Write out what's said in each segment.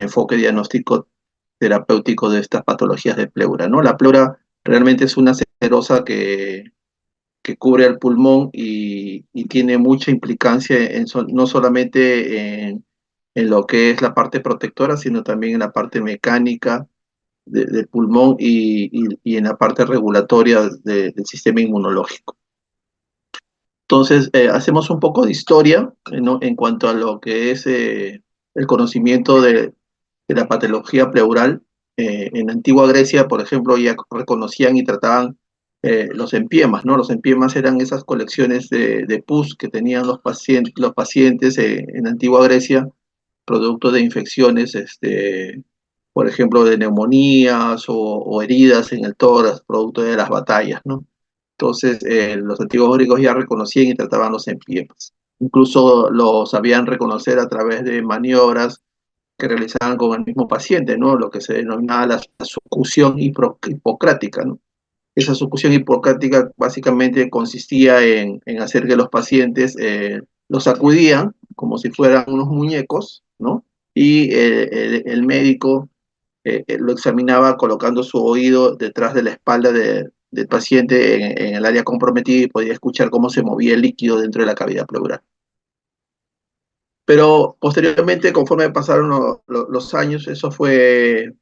enfoque diagnóstico terapéutico de estas patologías de pleura, ¿no? La pleura realmente es una serosa que cubre el pulmón y tiene mucha implicancia no solamente en lo que es la parte protectora, sino también en la parte mecánica del pulmón y en la parte regulatoria del sistema inmunológico. Entonces, hacemos un poco de historia, ¿no? En cuanto a lo que es el conocimiento de la patología pleural. En la antigua Grecia, por ejemplo, ya reconocían y trataban los empiemas, ¿no? Los empiemas eran esas colecciones de pus que tenían los pacientes en la antigua Grecia, producto de infecciones, por ejemplo, de neumonías o heridas en el tórax, producto de las batallas, ¿no? Entonces, los antiguos griegos ya reconocían y trataban los empiemas. Incluso los sabían reconocer a través de maniobras que realizaban con el mismo paciente, ¿no? Lo que se denominaba la succión hipocrática, ¿no? Esa succión hipocrática básicamente consistía en hacer que los pacientes los sacudían como si fueran unos muñecos, ¿no? Y el médico lo examinaba colocando su oído detrás de la espalda del paciente en el área comprometida y podía escuchar cómo se movía el líquido dentro de la cavidad pleural. Pero posteriormente, conforme pasaron los años, eso fue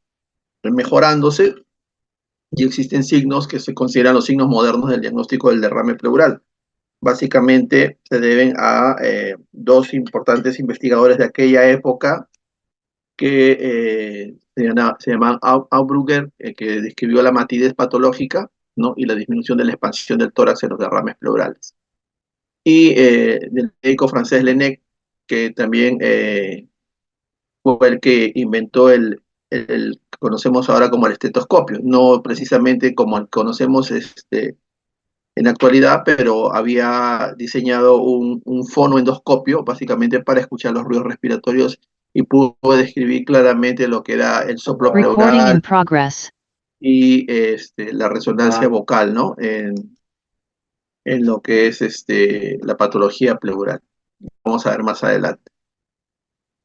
mejorándose y existen signos que se consideran los signos modernos del diagnóstico del derrame pleural. Básicamente se deben a dos importantes investigadores de aquella época que se llaman Aubrugger, que describió la matidez patológica, ¿no? Y la disminución de la expansión del tórax en los derrames pleurales. Y del médico francés Lenec, que también fue el que inventó el que conocemos ahora como el estetoscopio, no precisamente como el que conocemos en la actualidad, pero había diseñado un fonoendoscopio básicamente para escuchar los ruidos respiratorios y pudo describir claramente lo que era el soplo pleural y la resonancia vocal, ¿no? En lo que es la patología pleural. Vamos a ver más adelante.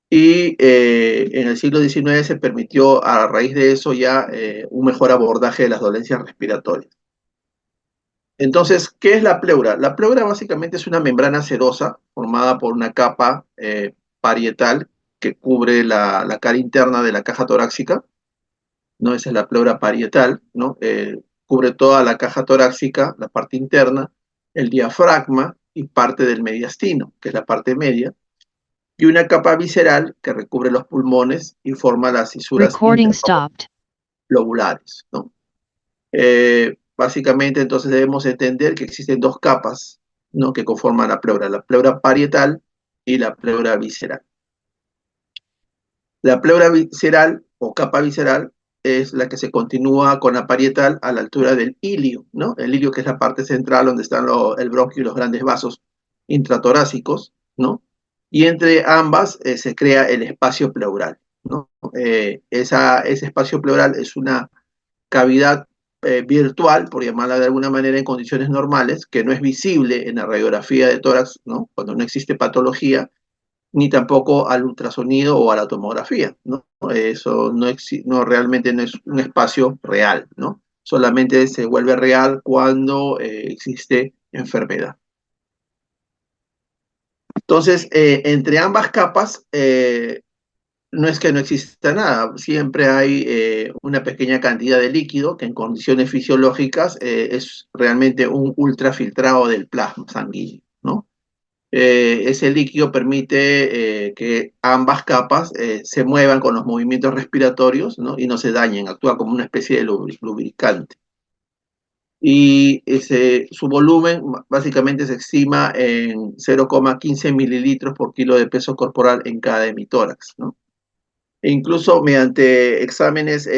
Y en el siglo XIX se permitió, a raíz de eso, ya un mejor abordaje de las dolencias respiratorias. Entonces, ¿qué es la pleura? La pleura básicamente es una membrana serosa formada por una capa parietal que cubre la cara interna de la caja torácica, ¿no? Esa es la pleura parietal, ¿no? Cubre toda la caja torácica, la parte interna, el diafragma y parte del mediastino, que es la parte media, y una capa visceral que recubre los pulmones y forma las fisuras interlobulares, ¿no? Básicamente, entonces debemos entender que existen dos capas, ¿no? Que conforman la pleura parietal y la pleura visceral. La pleura visceral o capa visceral es la que se continúa con la parietal a la altura del ilio, ¿no? El ilio, que es la parte central donde están el bronquio y los grandes vasos intratorácicos, ¿no? Y entre ambas se crea el espacio pleural, ¿no? Ese espacio pleural es una cavidad virtual, por llamarla de alguna manera, en condiciones normales, que no es visible en la radiografía de tórax, ¿no? Cuando no existe patología, ni tampoco al ultrasonido o a la tomografía, ¿no? Eso no realmente no es un espacio real, ¿no? Solamente se vuelve real cuando existe enfermedad. Entonces, entre ambas capas, no es que no exista nada, siempre hay una pequeña cantidad de líquido que en condiciones fisiológicas es realmente un ultrafiltrado del plasma sanguíneo, ¿no? Ese líquido permite que ambas capas se muevan con los movimientos respiratorios, ¿no? Y no se dañen, actúa como una especie de lubricante. Y su volumen básicamente se estima en 0,15 mililitros por kilo de peso corporal en cada hemitórax, ¿no? E incluso mediante exámenes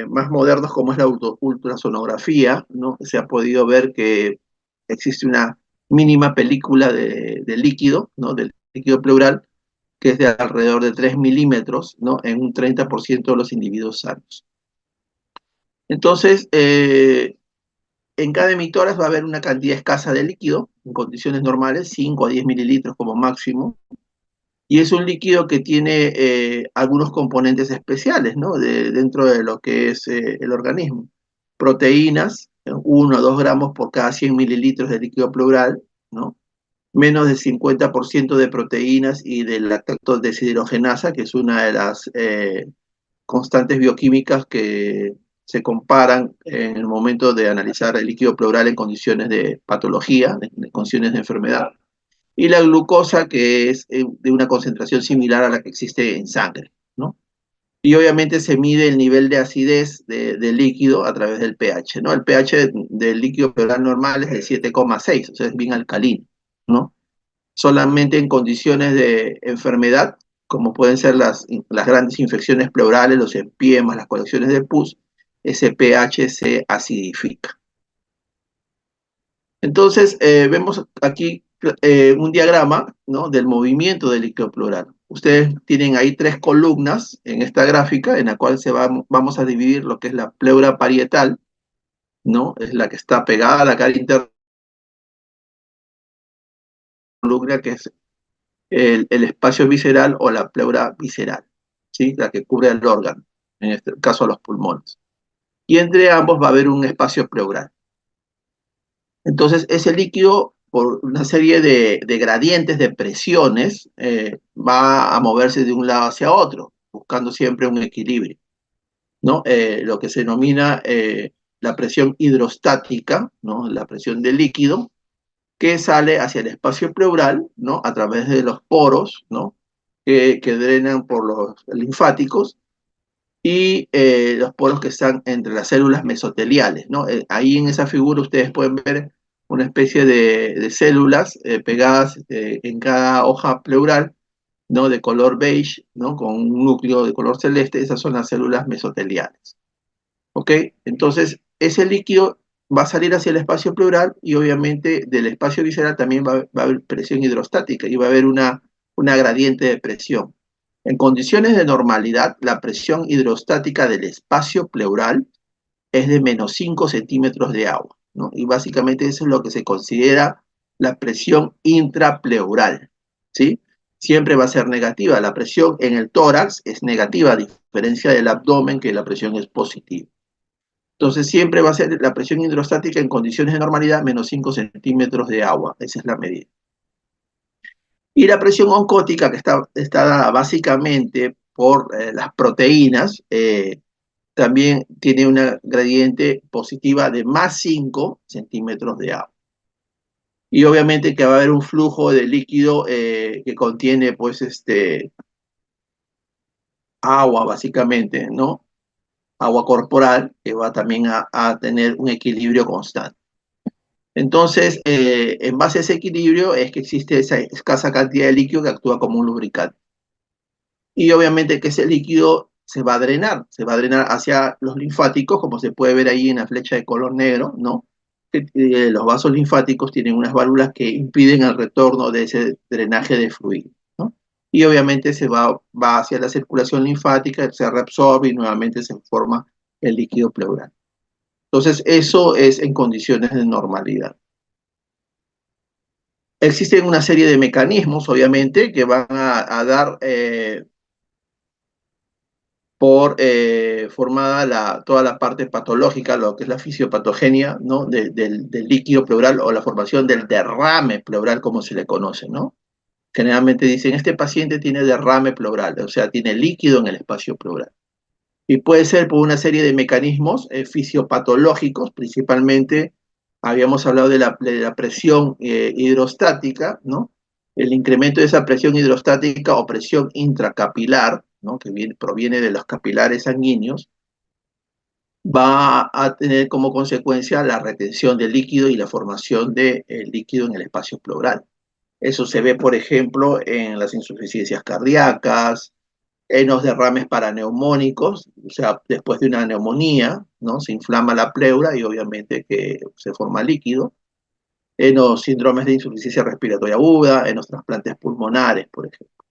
más modernos como es la ultrasonografía, ¿no? Se ha podido ver que existe una mínima película de líquido, ¿no? Del líquido pleural, que es de alrededor de 3 milímetros, ¿no? En un 30% de los individuos sanos. Entonces, en cada emitora va a haber una cantidad escasa de líquido, en condiciones normales, 5 a 10 mililitros como máximo, Y es un líquido que tiene algunos componentes especiales, ¿no? Dentro de lo que es el organismo. Proteínas, 1 o 2 gramos por cada 100 mililitros de líquido pleural, ¿no? Menos del 50% de proteínas y del lactato deshidrogenasa, que es una de las constantes bioquímicas que se comparan en el momento de analizar el líquido pleural en condiciones de patología, en condiciones de enfermedad. Y la glucosa, que es de una concentración similar a la que existe en sangre, ¿no? Y obviamente se mide el nivel de acidez del líquido a través del pH, ¿no? El pH del líquido pleural normal es de 7,6, o sea, es bien alcalino, ¿no? Solamente en condiciones de enfermedad, como pueden ser las grandes infecciones pleurales, los empiemas, las colecciones de pus, ese pH se acidifica. Entonces, vemos aquí un diagrama, ¿no?, del movimiento del líquido pleural. Ustedes tienen ahí 3 columnas en esta gráfica, en la cual vamos a dividir lo que es la pleura parietal, ¿no? Es la que está pegada a la cara interna, columna que es el espacio visceral o la pleura visceral, ¿sí? La que cubre el órgano, en este caso los pulmones. Y entre ambos va a haber un espacio pleural. Entonces, ese líquido, por una serie de gradientes, de presiones, va a moverse de un lado hacia otro, buscando siempre un equilibrio, ¿no? Lo que se denomina la presión hidrostática, ¿no? La presión del líquido, que sale hacia el espacio pleural, ¿no? A través de los poros, ¿no? Que drenan por los linfáticos, y los poros que están entre las células mesoteliales, ¿no? Ahí en esa figura ustedes pueden ver una especie de células pegadas en cada hoja pleural, ¿no? De color beige, ¿no? Con un núcleo de color celeste. Esas son las células mesoteliales, ¿ok? Entonces, ese líquido va a salir hacia el espacio pleural, y obviamente del espacio visceral también va a haber presión hidrostática y va a haber una gradiente de presión. En condiciones de normalidad, la presión hidrostática del espacio pleural es de menos 5 centímetros de agua, ¿no? Y básicamente eso es lo que se considera la presión intrapleural, ¿sí? Siempre va a ser negativa. La presión en el tórax es negativa, a diferencia del abdomen, que la presión es positiva. Entonces siempre va a ser la presión hidrostática en condiciones de normalidad menos 5 centímetros de agua. Esa es la medida. Y la presión oncótica, que está dada básicamente por las proteínas, también tiene una gradiente positiva de más 5 centímetros de agua. Y obviamente que va a haber un flujo de líquido que contiene, pues, agua, básicamente, ¿no? Agua corporal, que va también a tener un equilibrio constante. Entonces, en base a ese equilibrio es que existe esa escasa cantidad de líquido que actúa como un lubricante. Y obviamente que ese líquido se va a drenar hacia los linfáticos, como se puede ver ahí en la flecha de color negro, ¿no? Los vasos linfáticos tienen unas válvulas que impiden el retorno de ese drenaje de fluido, ¿no? Y obviamente va hacia la circulación linfática, se reabsorbe y nuevamente se forma el líquido pleural. Entonces, eso es en condiciones de normalidad. Existen una serie de mecanismos, obviamente, que van a dar por formada toda la parte patológica, lo que es la fisiopatogenia, ¿no? Del líquido pleural, o la formación del derrame pleural, como se le conoce, ¿no? Generalmente dicen, este paciente tiene derrame pleural, o sea, tiene líquido en el espacio pleural. Y puede ser por una serie de mecanismos fisiopatológicos, principalmente habíamos hablado de la presión hidrostática, ¿no? El incremento de esa presión hidrostática o presión intracapilar, ¿no? Que proviene de los capilares sanguíneos, va a tener como consecuencia la retención del líquido y la formación de líquido en el espacio pleural. Eso se ve, por ejemplo, en las insuficiencias cardíacas, en los derrames paraneumónicos, o sea, después de una neumonía, ¿no? Se inflama la pleura y obviamente que se forma líquido. En los síndromes de insuficiencia respiratoria aguda, en los trasplantes pulmonares, por ejemplo.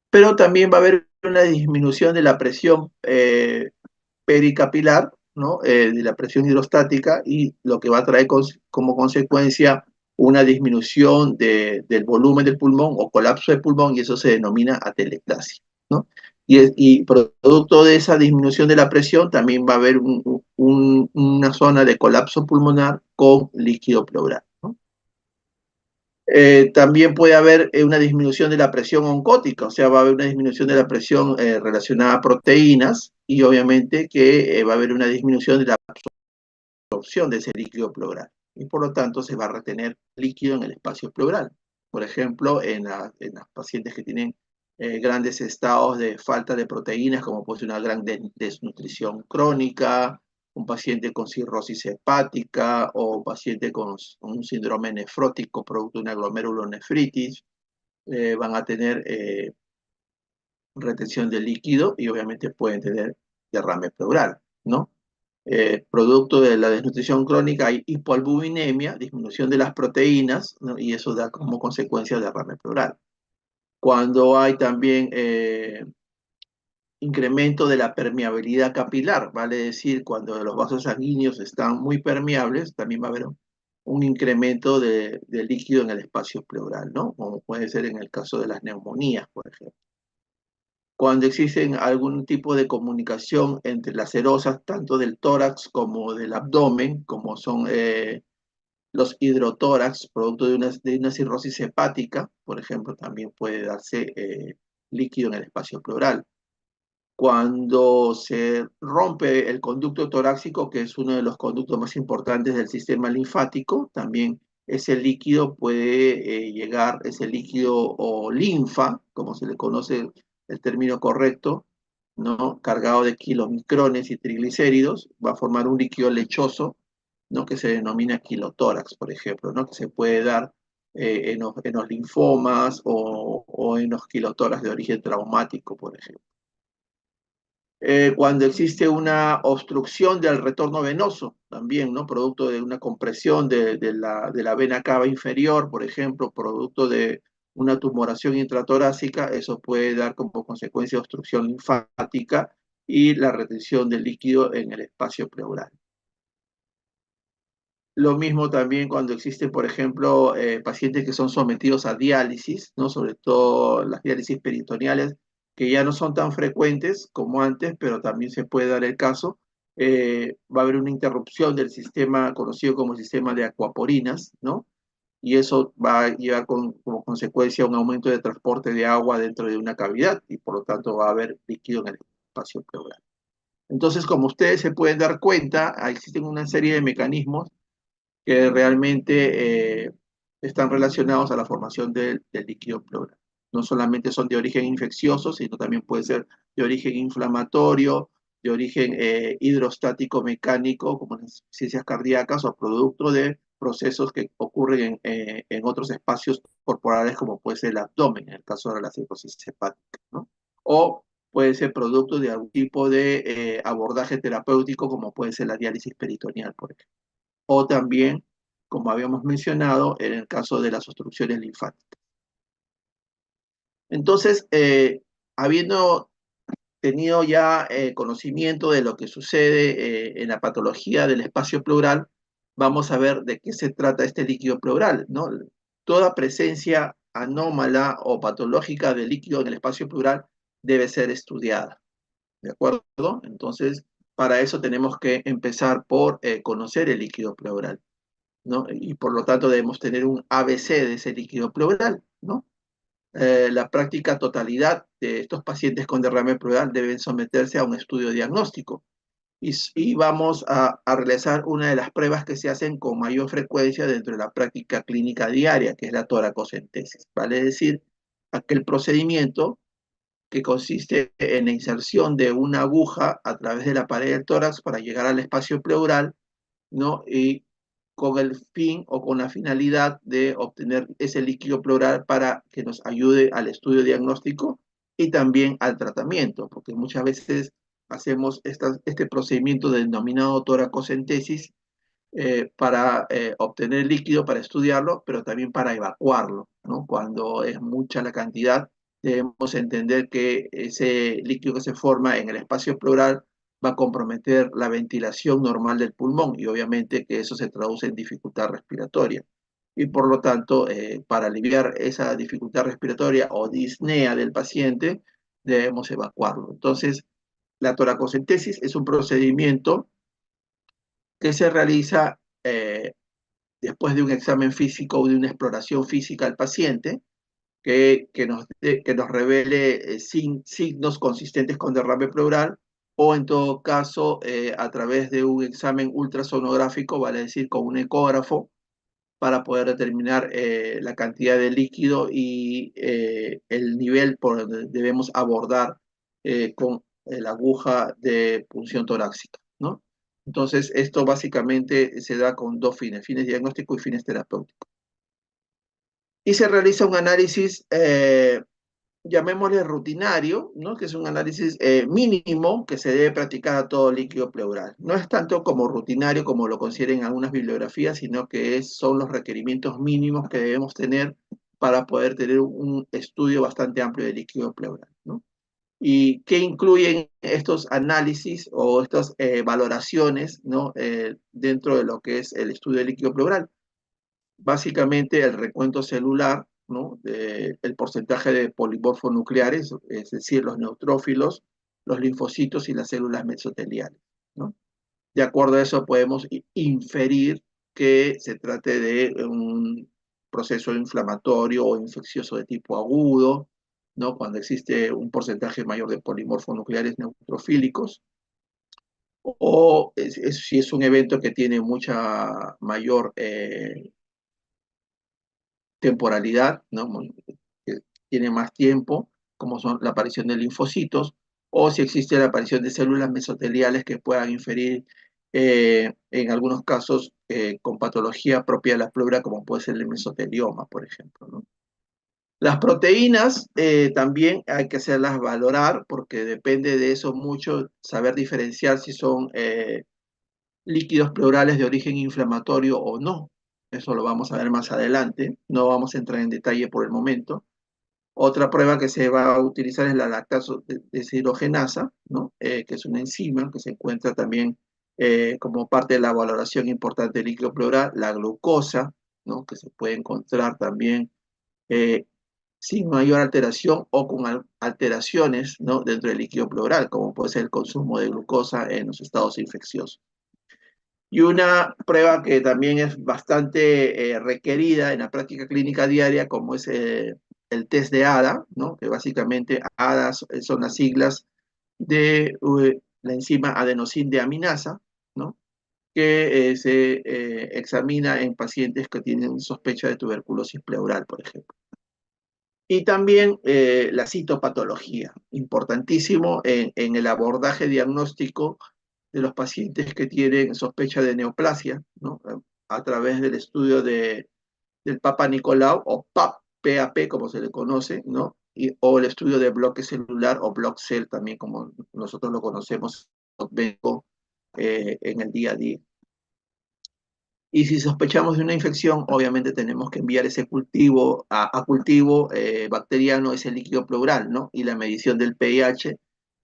Pero también va a haber una disminución de la presión pericapilar, ¿no? De la presión hidrostática, y lo que va a traer como consecuencia una disminución del volumen del pulmón o colapso del pulmón, y eso se denomina atelectasia, ¿no? Y producto de esa disminución de la presión también va a haber una zona de colapso pulmonar con líquido pleural, ¿no? También puede haber una disminución de la presión oncótica, o sea, va a haber una disminución de la presión relacionada a proteínas, y obviamente que va a haber una disminución de la absorción de ese líquido pleural, y por lo tanto se va a retener líquido en el espacio pleural. Por ejemplo, en las pacientes que tienen grandes estados de falta de proteínas, como puede ser una gran desnutrición crónica, un paciente con cirrosis hepática o un paciente con un síndrome nefrótico producto de una glomerulonefritis, van a tener retención de líquido y obviamente pueden tener derrame pleural, ¿no? Producto de la desnutrición crónica hay hipoalbuminemia, disminución de las proteínas, ¿no? Y eso da como consecuencia derrame pleural. Cuando hay también incremento de la permeabilidad capilar, vale decir, cuando los vasos sanguíneos están muy permeables, también va a haber un incremento de líquido en el espacio pleural, ¿no? Como puede ser en el caso de las neumonías, por ejemplo. Cuando existen algún tipo de comunicación entre las serosas, tanto del tórax como del abdomen, como son los hidrotórax, producto de una cirrosis hepática, por ejemplo, también puede darse líquido en el espacio pleural. Cuando se rompe el conducto torácico, que es uno de los conductos más importantes del sistema linfático, también ese líquido puede llegar, ese líquido o linfa, como se le conoce el término correcto, ¿no? Cargado de kilomicrones y triglicéridos, va a formar un líquido lechoso, ¿no? Que se denomina quilotórax, por ejemplo, ¿no? Que se puede dar en los linfomas o en los quilotórax de origen traumático, por ejemplo. Cuando existe una obstrucción del retorno venoso, también, ¿no? Producto de una compresión de la vena cava inferior, por ejemplo, producto de una tumoración intratorácica, eso puede dar como consecuencia obstrucción linfática y la retención del líquido en el espacio pleural. Lo mismo también cuando existen, por ejemplo, pacientes que son sometidos a diálisis, ¿no? Sobre todo las diálisis peritoneales, que ya no son tan frecuentes como antes, pero también se puede dar el caso. Va a haber una interrupción del sistema conocido como sistema de acuaporinas, ¿no? Y eso va a llevar como consecuencia un aumento de transporte de agua dentro de una cavidad y por lo tanto va a haber líquido en el espacio pleural. Entonces, como ustedes se pueden dar cuenta, existen una serie de mecanismos que realmente están relacionados a la formación del líquido pleural. No solamente son de origen infeccioso, sino también puede ser de origen inflamatorio, de origen hidrostático mecánico, como en las ciencias cardíacas, o producto de procesos que ocurren en otros espacios corporales, como puede ser el abdomen, en el caso de la cirrosis hepática, ¿no? O puede ser producto de algún tipo de abordaje terapéutico, como puede ser la diálisis peritoneal, por ejemplo, o también, como habíamos mencionado, en el caso de las obstrucciones linfáticas. Entonces, habiendo tenido ya conocimiento de lo que sucede en la patología del espacio pleural, vamos a ver de qué se trata este líquido pleural, ¿no? Toda presencia anómala o patológica de líquido en el espacio pleural debe ser estudiada, ¿de acuerdo? Entonces, para eso tenemos que empezar por conocer el líquido pleural, ¿no? Y por lo tanto debemos tener un ABC de ese líquido pleural, ¿no? La práctica totalidad de estos pacientes con derrame pleural deben someterse a un estudio diagnóstico y vamos a realizar una de las pruebas que se hacen con mayor frecuencia dentro de la práctica clínica diaria, que es la toracocentesis, vale decir, aquel procedimiento que consiste en la inserción de una aguja a través de la pared del tórax para llegar al espacio pleural, ¿no? Y con el fin o con la finalidad de obtener ese líquido pleural para que nos ayude al estudio diagnóstico y también al tratamiento, porque muchas veces hacemos este procedimiento denominado toracocentesis para obtener líquido, para estudiarlo, pero también para evacuarlo, ¿no? Cuando es mucha la cantidad, debemos entender que ese líquido que se forma en el espacio pleural va a comprometer la ventilación normal del pulmón y obviamente que eso se traduce en dificultad respiratoria. y por lo tanto, para aliviar esa dificultad respiratoria o disnea del paciente, debemos evacuarlo. Entonces, la toracocentesis es un procedimiento que se realiza después de un examen físico o de una exploración física al paciente, que nos revele signos consistentes con derrame pleural, o en todo caso a través de un examen ultrasonográfico, vale decir con un ecógrafo, para poder determinar la cantidad de líquido y el nivel por donde debemos abordar con la aguja de punción torácica, ¿no? Entonces, esto básicamente se da con dos fines, fines diagnósticos y fines terapéuticos. Y se realiza un análisis, llamémosle rutinario, ¿no? Que es un análisis mínimo que se debe practicar a todo líquido pleural. No es tanto como rutinario como lo consideren algunas bibliografías, sino que son los requerimientos mínimos que debemos tener para poder tener un estudio bastante amplio de líquido pleural, ¿no? ¿Y qué incluyen estos análisis o estas valoraciones, ¿no? Dentro de lo que es el estudio de líquido pleural? Básicamente el recuento celular, ¿no? El porcentaje de polimorfos nucleares, es decir, los neutrófilos, los linfocitos y las células mesoteliales, ¿no? De acuerdo a eso podemos inferir que se trate de un proceso inflamatorio o infeccioso de tipo agudo, ¿no? Cuando existe un porcentaje mayor de polimorfos nucleares neutrofílicos, o si es un evento que tiene mucha mayor temporalidad, ¿no? Que tiene más tiempo, como son la aparición de linfocitos, o si existe la aparición de células mesoteliales que puedan inferir en algunos casos con patología propia de la pleura, como puede ser el mesotelioma, por ejemplo, ¿no? Las proteínas también hay que hacerlas valorar porque depende de eso mucho saber diferenciar si son líquidos pleurales de origen inflamatorio o no. Eso lo vamos a ver más adelante, no vamos a entrar en detalle por el momento. Otra prueba que se va a utilizar es la lactaso deshidrogenasa, ¿no? Que es una enzima que se encuentra también como parte de la valoración importante del líquido pleural, la glucosa, ¿no? Que se puede encontrar también eh, sin mayor alteración o con alteraciones, ¿no? Dentro del líquido pleural, como puede ser el consumo de glucosa en los estados infecciosos. Y una prueba que también es bastante requerida en la práctica clínica diaria, como es el test de ADA, ¿no? Que básicamente ADA son las siglas de la enzima adenosín-deaminasa, ¿no? Que se examina en pacientes que tienen sospecha de tuberculosis pleural, por ejemplo. Y también la citopatología, importantísimo en el abordaje diagnóstico de los pacientes que tienen sospecha de neoplasia, ¿no? A través del estudio del Papa Nicolau, o PAP, como se le conoce, ¿no? O el estudio de bloque celular o block cell, también como nosotros lo conocemos en el día a día. Y si sospechamos de una infección, obviamente tenemos que enviar ese cultivo a cultivo bacteriano, ese líquido pleural, ¿no? Y la medición del pH,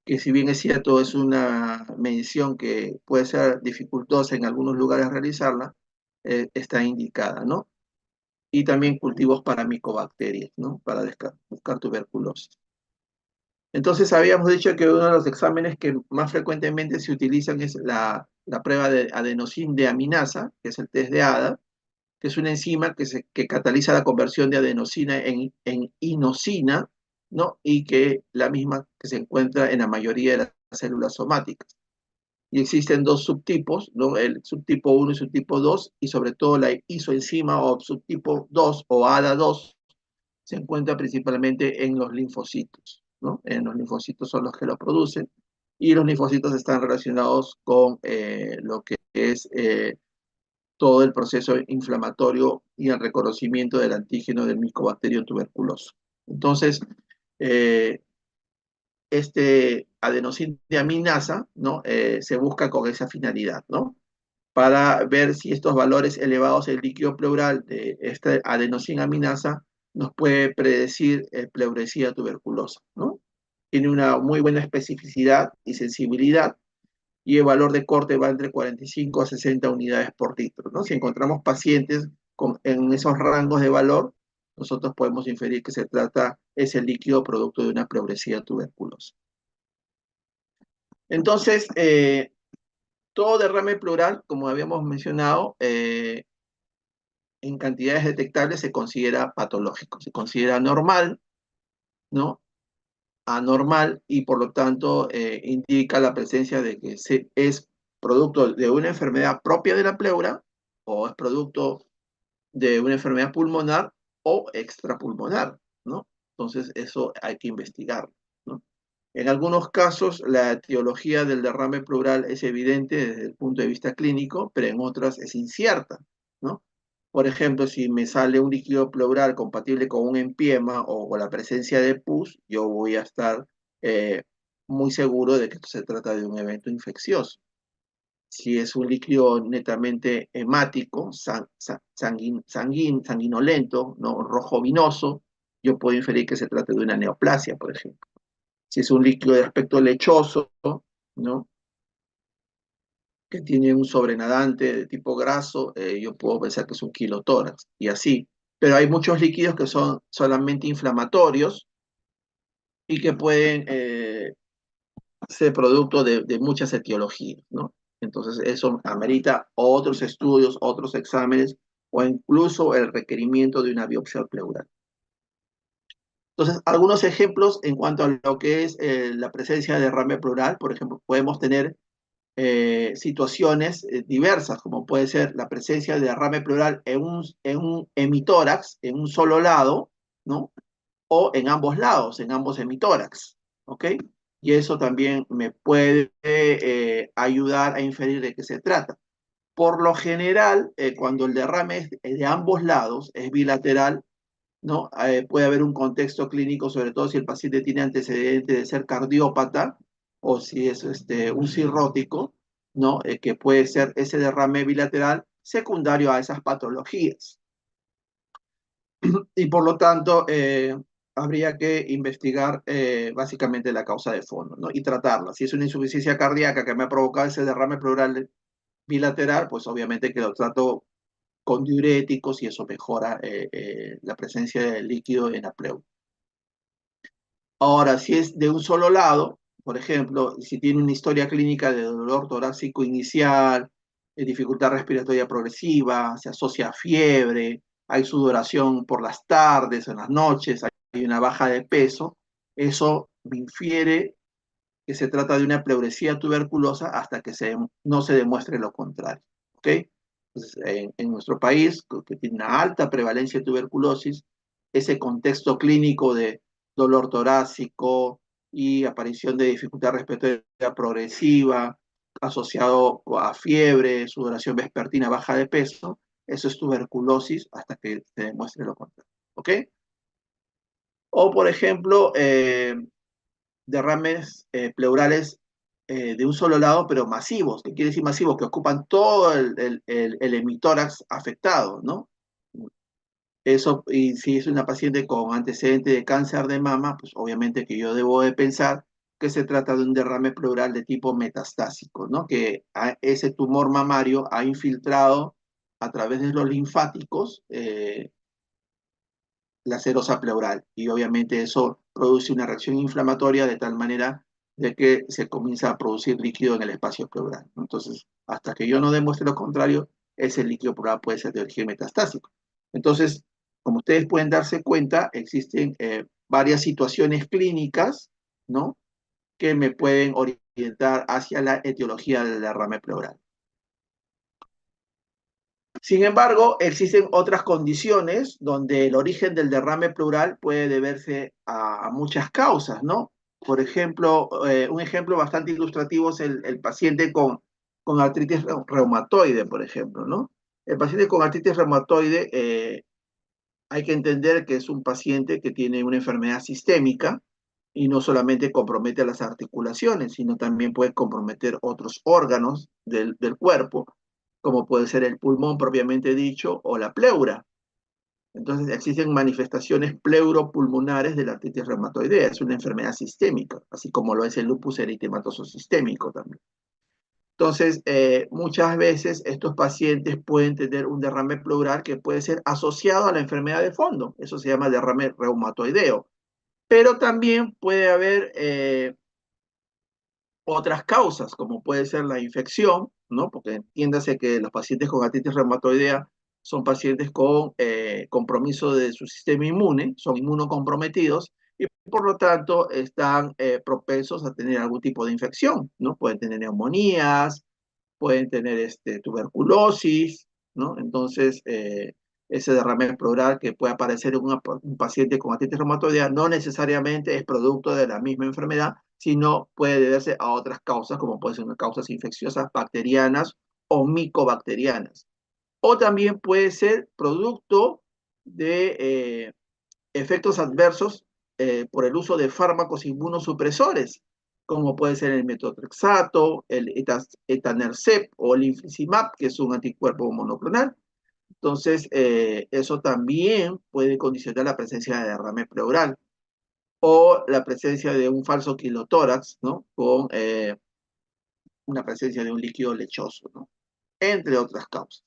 que si bien es cierto, es una medición que puede ser dificultosa en algunos lugares realizarla, está indicada, ¿no? Y también cultivos para micobacterias, ¿no? Para buscar tuberculosis. Entonces habíamos dicho que uno de los exámenes que más frecuentemente se utilizan es la prueba de adenosín-deaminasa, que es el test de ADA, que es una enzima que cataliza la conversión de adenosina en inosina, ¿no? Y que la misma que se encuentra en la mayoría de las células somáticas. Y existen dos subtipos, ¿no? El subtipo 1 y subtipo 2, y sobre todo la isoenzima o subtipo 2 o ADA2 se encuentra principalmente en los linfocitos, ¿no? En los linfocitos son los que lo producen, y los linfocitos están relacionados con lo que es todo el proceso inflamatorio y el reconocimiento del antígeno del Mycobacterium tuberculoso. Entonces, eh, este adenosín-deaminasa, ¿no? Se busca con esa finalidad, ¿no? Para ver si estos valores elevados en líquido pleural de esta adenosinaminasa nos puede predecir pleuresía tuberculosa, ¿no? Tiene una muy buena especificidad y sensibilidad, y el valor de corte va entre 45 a 60 unidades por litro, ¿no? Si encontramos pacientes en esos rangos de valor, nosotros podemos inferir que se trata ese líquido producto de una pleuresía tuberculosa. Entonces, todo derrame pleural, como habíamos mencionado, en cantidades detectables se considera patológico, se considera normal, ¿no? Anormal y por lo tanto indica la presencia de que es producto de una enfermedad propia de la pleura o es producto de una enfermedad pulmonar o extrapulmonar, ¿no? Entonces eso hay que investigar, ¿no? En algunos casos la etiología del derrame pleural es evidente desde el punto de vista clínico, pero en otras es incierta, ¿no? Por ejemplo, si me sale un líquido pleural compatible con un empiema o con la presencia de pus, yo voy a estar eh, muy seguro de que esto se trata de un evento infeccioso. Si es un líquido netamente hemático, sanguinolento, ¿no? Rojo vinoso, yo puedo inferir que se trata de una neoplasia, por ejemplo. Si es un líquido de aspecto lechoso, ¿no? Que tiene un sobrenadante de tipo graso, yo puedo pensar que es un quilotórax, y así. Pero hay muchos líquidos que son solamente inflamatorios y que pueden ser producto de muchas etiologías, ¿no? Entonces eso amerita otros estudios, otros exámenes o incluso el requerimiento de una biopsia pleural. Entonces, algunos ejemplos en cuanto a lo que es la presencia de derrame pleural, por ejemplo, podemos tener situaciones diversas, como puede ser la presencia de derrame pleural en un hemitórax, en un solo lado, ¿no? O en ambos lados, en ambos hemitórax, ¿ok? Y eso también me puede ayudar a inferir de qué se trata. Por lo general, cuando el derrame es de ambos lados, es bilateral, ¿no? Puede haber un contexto clínico, sobre todo si el paciente tiene antecedentes de ser cardiópata o si es un cirrótico, ¿no? Que puede ser ese derrame bilateral secundario a esas patologías. Y por lo tanto, habría que investigar básicamente la causa de fondo, ¿no? Y tratarla. Si es una insuficiencia cardíaca que me ha provocado ese derrame pleural bilateral, pues obviamente que lo trato con diuréticos y eso mejora la presencia de líquido en la pleura. Ahora, si es de un solo lado, por ejemplo, si tiene una historia clínica de dolor torácico inicial, dificultad respiratoria progresiva, se asocia a fiebre, hay sudoración por las tardes, en las noches, hay una baja de peso, eso me infiere que se trata de una pleuresía tuberculosa hasta que no se demuestre lo contrario. ¿Ok? Entonces, en nuestro país, que tiene una alta prevalencia de tuberculosis, ese contexto clínico de dolor torácico y aparición de dificultad respiratoria progresiva, asociado a fiebre, sudoración vespertina, baja de peso, eso es tuberculosis hasta que se demuestre lo contrario. ¿Ok? O, por ejemplo, derrames pleurales de un solo lado, pero masivos. ¿Qué quiere decir masivos? Que ocupan todo el hemitórax afectado, ¿no? Eso, y si es una paciente con antecedente de cáncer de mama, pues obviamente que yo debo de pensar que se trata de un derrame pleural de tipo metastásico, ¿no? Que ese tumor mamario ha infiltrado a través de los linfáticos la serosa pleural y obviamente eso produce una reacción inflamatoria de tal manera de que se comienza a producir líquido en el espacio pleural. Entonces, hasta que yo no demuestre lo contrario, ese líquido pleural puede ser de origen metastásico. Entonces, como ustedes pueden darse cuenta, existen varias situaciones clínicas, ¿no? Que me pueden orientar hacia la etiología del derrame pleural. Sin embargo, existen otras condiciones donde el origen del derrame pleural puede deberse a muchas causas, ¿no? Por ejemplo, un ejemplo bastante ilustrativo es el paciente con artritis reumatoide, por ejemplo, ¿no? El paciente con artritis reumatoide hay que entender que es un paciente que tiene una enfermedad sistémica y no solamente compromete las articulaciones, sino también puede comprometer otros órganos del cuerpo, como puede ser el pulmón propiamente dicho o la pleura. Entonces existen manifestaciones pleuropulmonares de la artritis reumatoidea, es una enfermedad sistémica, así como lo es el lupus eritematoso sistémico también. Entonces, muchas veces estos pacientes pueden tener un derrame pleural que puede ser asociado a la enfermedad de fondo. Eso se llama derrame reumatoideo. Pero también puede haber otras causas, como puede ser la infección, ¿no? Porque entiéndase que los pacientes con artritis reumatoidea son pacientes con compromiso de su sistema inmune, son inmunocomprometidos y por lo tanto están propensos a tener algún tipo de infección, ¿no? Pueden tener neumonías, pueden tener tuberculosis, ¿no? Entonces, ese derrame pleural que puede aparecer en un paciente con artritis reumatoidea no necesariamente es producto de la misma enfermedad, sino puede deberse a otras causas, como pueden ser causas infecciosas bacterianas o micobacterianas. O también puede ser producto de efectos adversos por el uso de fármacos inmunosupresores, como puede ser el metotrexato, el etanercept o el infliximab, que es un anticuerpo monoclonal. Entonces, eso también puede condicionar la presencia de derrame pleural o la presencia de un falso quilotórax, ¿no? Con una presencia de un líquido lechoso, ¿no? Entre otras causas.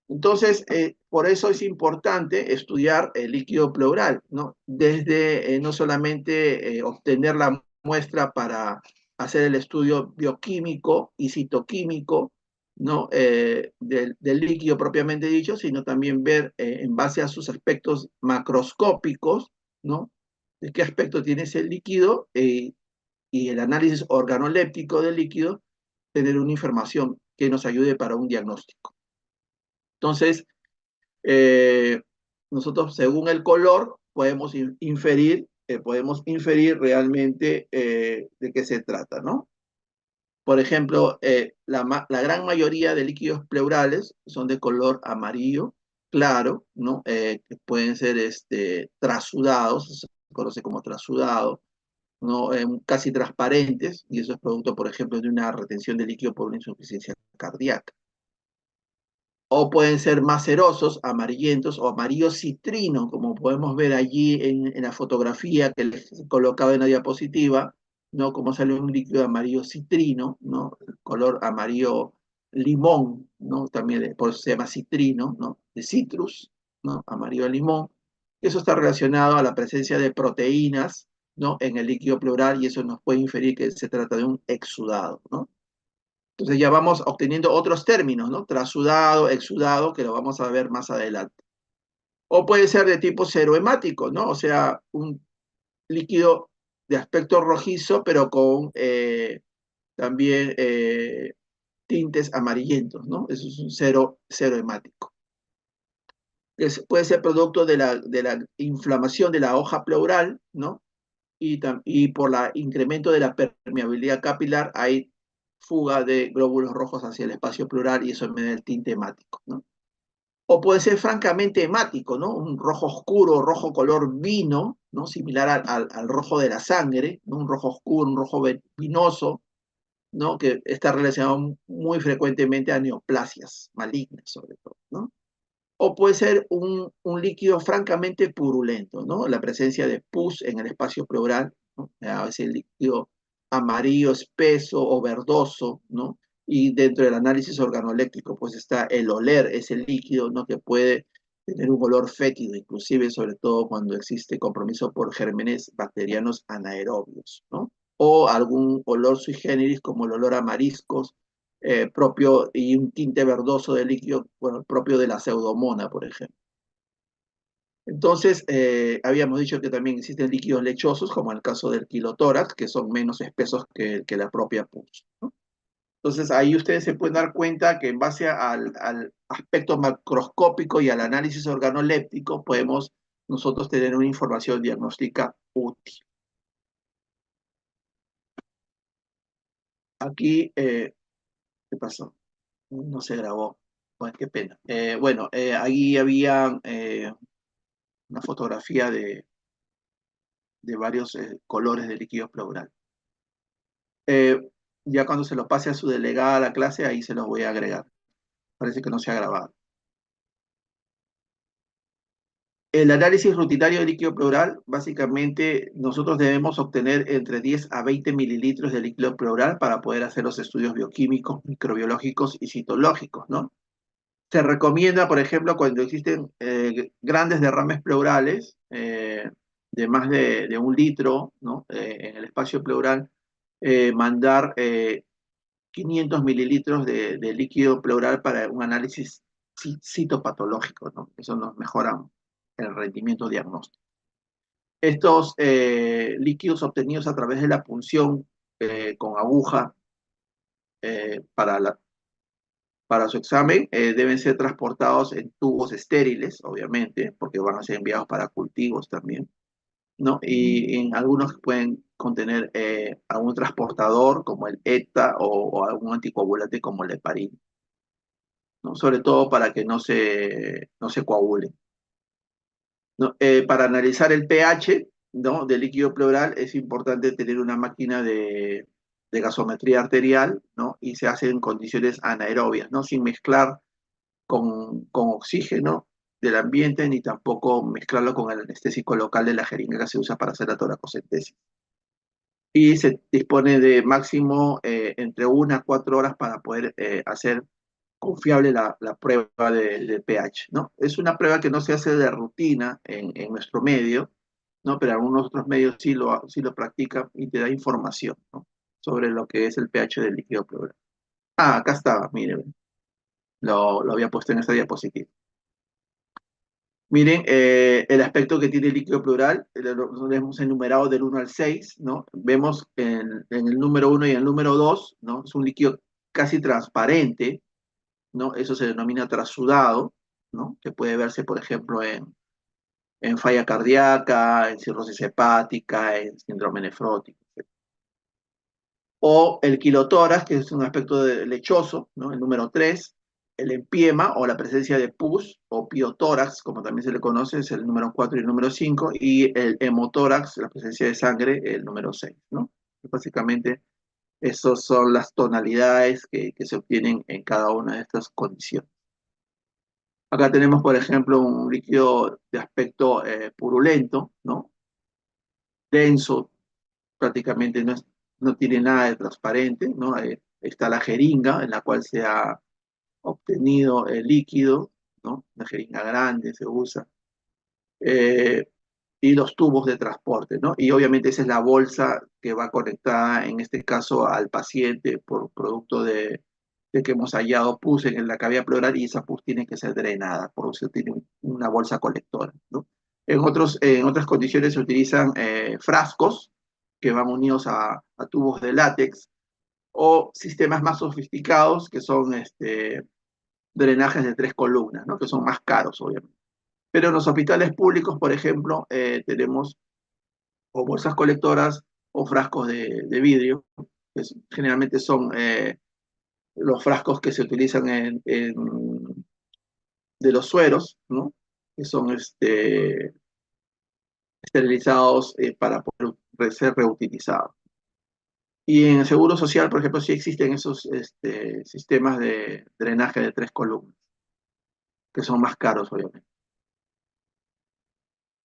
Entonces, por eso es importante estudiar el líquido pleural, ¿no? Desde no solamente obtener la muestra para hacer el estudio bioquímico y citoquímico, ¿no? Del líquido propiamente dicho, sino también ver en base a sus aspectos macroscópicos, ¿no? De qué aspecto tiene ese líquido y el análisis organoléptico del líquido, tener una información que nos ayude para un diagnóstico. Entonces, eh, nosotros según el color podemos inferir realmente de qué se trata, ¿no? Por ejemplo, la gran mayoría de líquidos pleurales son de color amarillo claro, ¿no? Que pueden ser trasudados, se conoce como trasudado, ¿no? Casi transparentes, y eso es producto, por ejemplo, de una retención de líquido por una insuficiencia cardíaca. O pueden ser macerosos, amarillentos o amarillo citrino, como podemos ver allí en la fotografía que les he colocado en la diapositiva, ¿no? Como sale un líquido amarillo citrino, ¿no? El color amarillo limón, ¿no? También por eso se llama citrino, ¿no? De citrus, ¿no? Amarillo limón. Eso está relacionado a la presencia de proteínas, ¿no? En el líquido pleural y eso nos puede inferir que se trata de un exudado, ¿no? Entonces ya vamos obteniendo otros términos, ¿no? Trasudado, exudado, que lo vamos a ver más adelante. O puede ser de tipo serohemático, ¿no? O sea, un líquido de aspecto rojizo, pero con también tintes amarillentos, ¿no? Eso es un serohemático. Puede ser producto de la inflamación de la hoja pleural, ¿no? Y por el incremento de la permeabilidad capilar hay fuga de glóbulos rojos hacia el espacio pleural y eso me da el tinte hemático, ¿no? O puede ser francamente hemático, ¿no? Un rojo oscuro, rojo color vino, ¿no? Similar al rojo de la sangre, ¿no? Un rojo oscuro, un rojo vinoso, ¿no? Que está relacionado muy frecuentemente a neoplasias malignas, sobre todo, ¿no? O puede ser un líquido francamente purulento, ¿no? La presencia de pus en el espacio pleural, ¿no? A veces el líquido amarillo espeso o verdoso, ¿no? Y dentro del análisis organoléctrico, pues está el oler ese líquido, ¿no? Que puede tener un olor fétido, inclusive, sobre todo cuando existe compromiso por gérmenes bacterianos anaerobios, ¿no? O algún olor sui generis como el olor a mariscos, propio y un tinte verdoso de líquido, bueno, propio de la pseudomona, por ejemplo. Entonces, habíamos dicho que también existen líquidos lechosos, como en el caso del quilotórax, que son menos espesos que la propia pus, ¿no? Entonces, ahí ustedes se pueden dar cuenta que en base al aspecto macroscópico y al análisis organoléptico, podemos nosotros tener una información diagnóstica útil. Aquí, ¿qué pasó? No se grabó. Bueno, qué pena. Bueno, ahí había una fotografía de varios colores de líquido pleural. Eh, ya cuando se lo pase a su delegada a la clase, ahí se los voy a agregar. Parece que no se ha grabado. El análisis rutinario de líquido pleural, básicamente nosotros debemos obtener entre 10 a 20 mililitros de líquido pleural para poder hacer los estudios bioquímicos, microbiológicos y citológicos, ¿no? Se recomienda, por ejemplo, cuando existen grandes derrames pleurales de más de 1 litro, ¿no? En el espacio pleural, mandar 500 mililitros de líquido pleural para un análisis citopatológico, ¿no? Eso nos mejora el rendimiento diagnóstico. Estos líquidos obtenidos a través de la punción con aguja para para su examen deben ser transportados en tubos estériles, obviamente, porque van a ser enviados para cultivos también, ¿no? Y en algunos pueden contener algún transportador como el ETA o algún anticoagulante como el heparina, ¿no? Sobre todo para que no se coagulen, ¿no? Para analizar el pH, ¿no? Del líquido pleural es importante tener una máquina de gasometría arterial, ¿no? Y se hace en condiciones anaerobias, ¿no? Sin mezclar con oxígeno del ambiente ni tampoco mezclarlo con el anestésico local de la jeringa que se usa para hacer la toracocentesis. Y se dispone de máximo entre 1 a 4 horas para poder hacer confiable la prueba de pH, ¿no? Es una prueba que no se hace de rutina en nuestro medio, ¿no? Pero algunos otros medios sí lo practican y te da información, ¿no? Sobre lo que es el pH del líquido pleural. Ah, acá estaba, miren, lo había puesto en esta diapositiva. Miren, el aspecto que tiene el líquido pleural, lo hemos enumerado del 1 al 6, ¿no? Vemos en el número 1 y en el número 2, ¿no? Es un líquido casi transparente, ¿no? Eso se denomina trasudado, ¿no? Que puede verse, por ejemplo, en falla cardíaca, en cirrosis hepática, en síndrome nefrótico. O el quilotórax, que es un aspecto lechoso, ¿no? El número 3. El empiema o la presencia de pus o piotórax, como también se le conoce, es el número 4 y el número 5. Y el hemotórax, la presencia de sangre, el número 6, ¿no? Básicamente, esas son las tonalidades que se obtienen en cada una de estas condiciones. Acá tenemos, por ejemplo, un líquido de aspecto purulento, ¿no? Denso, prácticamente no tiene nada de transparente, ¿no? Está la jeringa en la cual se ha obtenido el líquido, ¿no? Una jeringa grande se usa, eh, y los tubos de transporte, ¿no? Y obviamente esa es la bolsa que va conectada, en este caso, al paciente por producto de que hemos hallado pus en la cavidad pleural y esa pus tiene que ser drenada, por eso tiene una bolsa colectora, ¿no? En otras condiciones se utilizan frascos que van unidos a tubos de látex o sistemas más sofisticados que son drenajes de 3 columnas, ¿no? Que son más caros, obviamente. Pero en los hospitales públicos, por ejemplo, tenemos o bolsas colectoras o frascos de vidrio, que generalmente son los frascos que se utilizan de los sueros, ¿no? Que son esterilizados para poder ser reutilizados. Y en el Seguro Social, por ejemplo, sí existen esos sistemas de drenaje de 3 columnas, que son más caros, obviamente.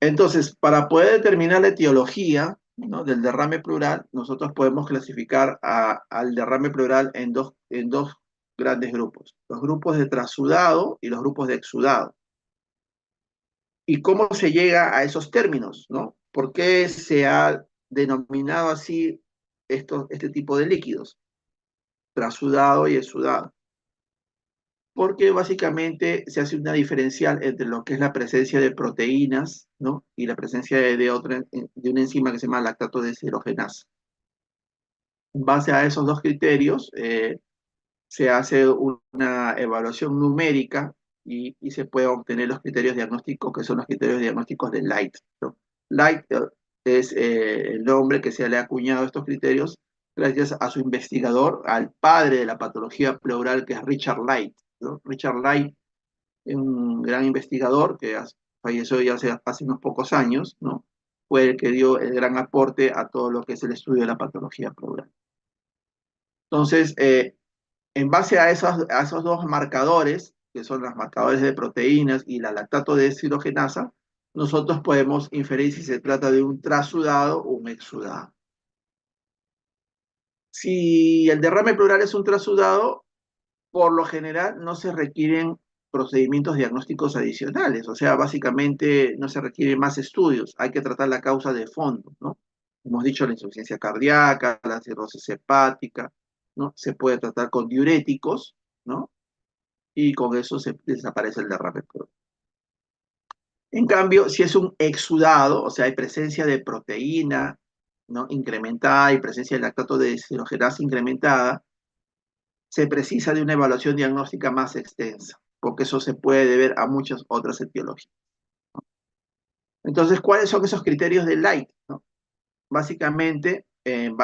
Entonces, para poder determinar la etiología, ¿no? Del derrame pleural, nosotros podemos clasificar al derrame pleural en dos grandes grupos, los grupos de trasudado y los grupos de exudado. ¿Y cómo se llega a esos términos, ¿no? ¿Por qué se ha denominado así este tipo de líquidos, trasudado y exudado? Porque básicamente se hace una diferencial entre lo que es la presencia de proteínas, ¿no? Y la presencia de una enzima que se llama lactato deshidrogenasa. En base a esos dos criterios, se hace una evaluación numérica y se puede obtener los criterios diagnósticos, que son los criterios diagnósticos de Light, ¿no? Light es el nombre que se le ha acuñado a estos criterios gracias a su investigador, al padre de la patología pleural, que es Richard Light, ¿no? Richard Light, un gran investigador que falleció ya hace unos pocos años, ¿no? Fue el que dio el gran aporte a todo lo que es el estudio de la patología pleural. Entonces, en base a esos dos marcadores, que son los marcadores de proteínas y la lactato deshidrogenasa, nosotros podemos inferir si se trata de un trasudado o un exudado. Si el derrame pleural es un trasudado, por lo general no se requieren procedimientos diagnósticos adicionales, o sea, básicamente no se requieren más estudios, hay que tratar la causa de fondo, ¿no? Hemos dicho la insuficiencia cardíaca, la cirrosis hepática, ¿no? Se puede tratar con diuréticos, ¿no? Y con eso se desaparece el derrame pleural. En cambio, si es un exudado, o sea, hay presencia de proteína, ¿no? Incrementada y presencia de lactato de deshidrogenasa incrementada, se precisa de una evaluación diagnóstica más extensa, porque eso se puede deber a muchas otras etiologías. Entonces, ¿cuáles son esos criterios de Light? ¿No? Básicamente, en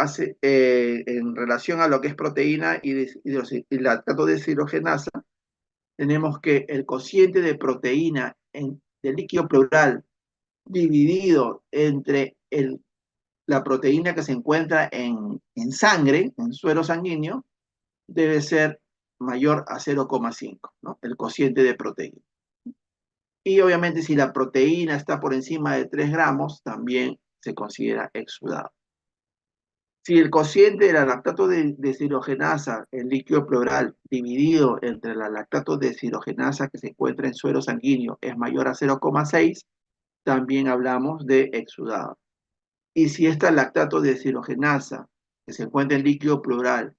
relación a lo que es proteína y lactato de deshidrogenasa, tenemos que el cociente de proteína del líquido pleural dividido entre la proteína que se encuentra en sangre, en suero sanguíneo, debe ser mayor a 0,5, ¿no? El cociente de proteína. Y obviamente si la proteína está por encima de 3 gramos, también se considera exudado. Si el cociente de la lactato de deshidrogenasa en líquido pleural dividido entre la lactato de deshidrogenasa que se encuentra en suero sanguíneo es mayor a 0,6, también hablamos de exudado. Y si esta lactato de deshidrogenasa que se encuentra en líquido pleural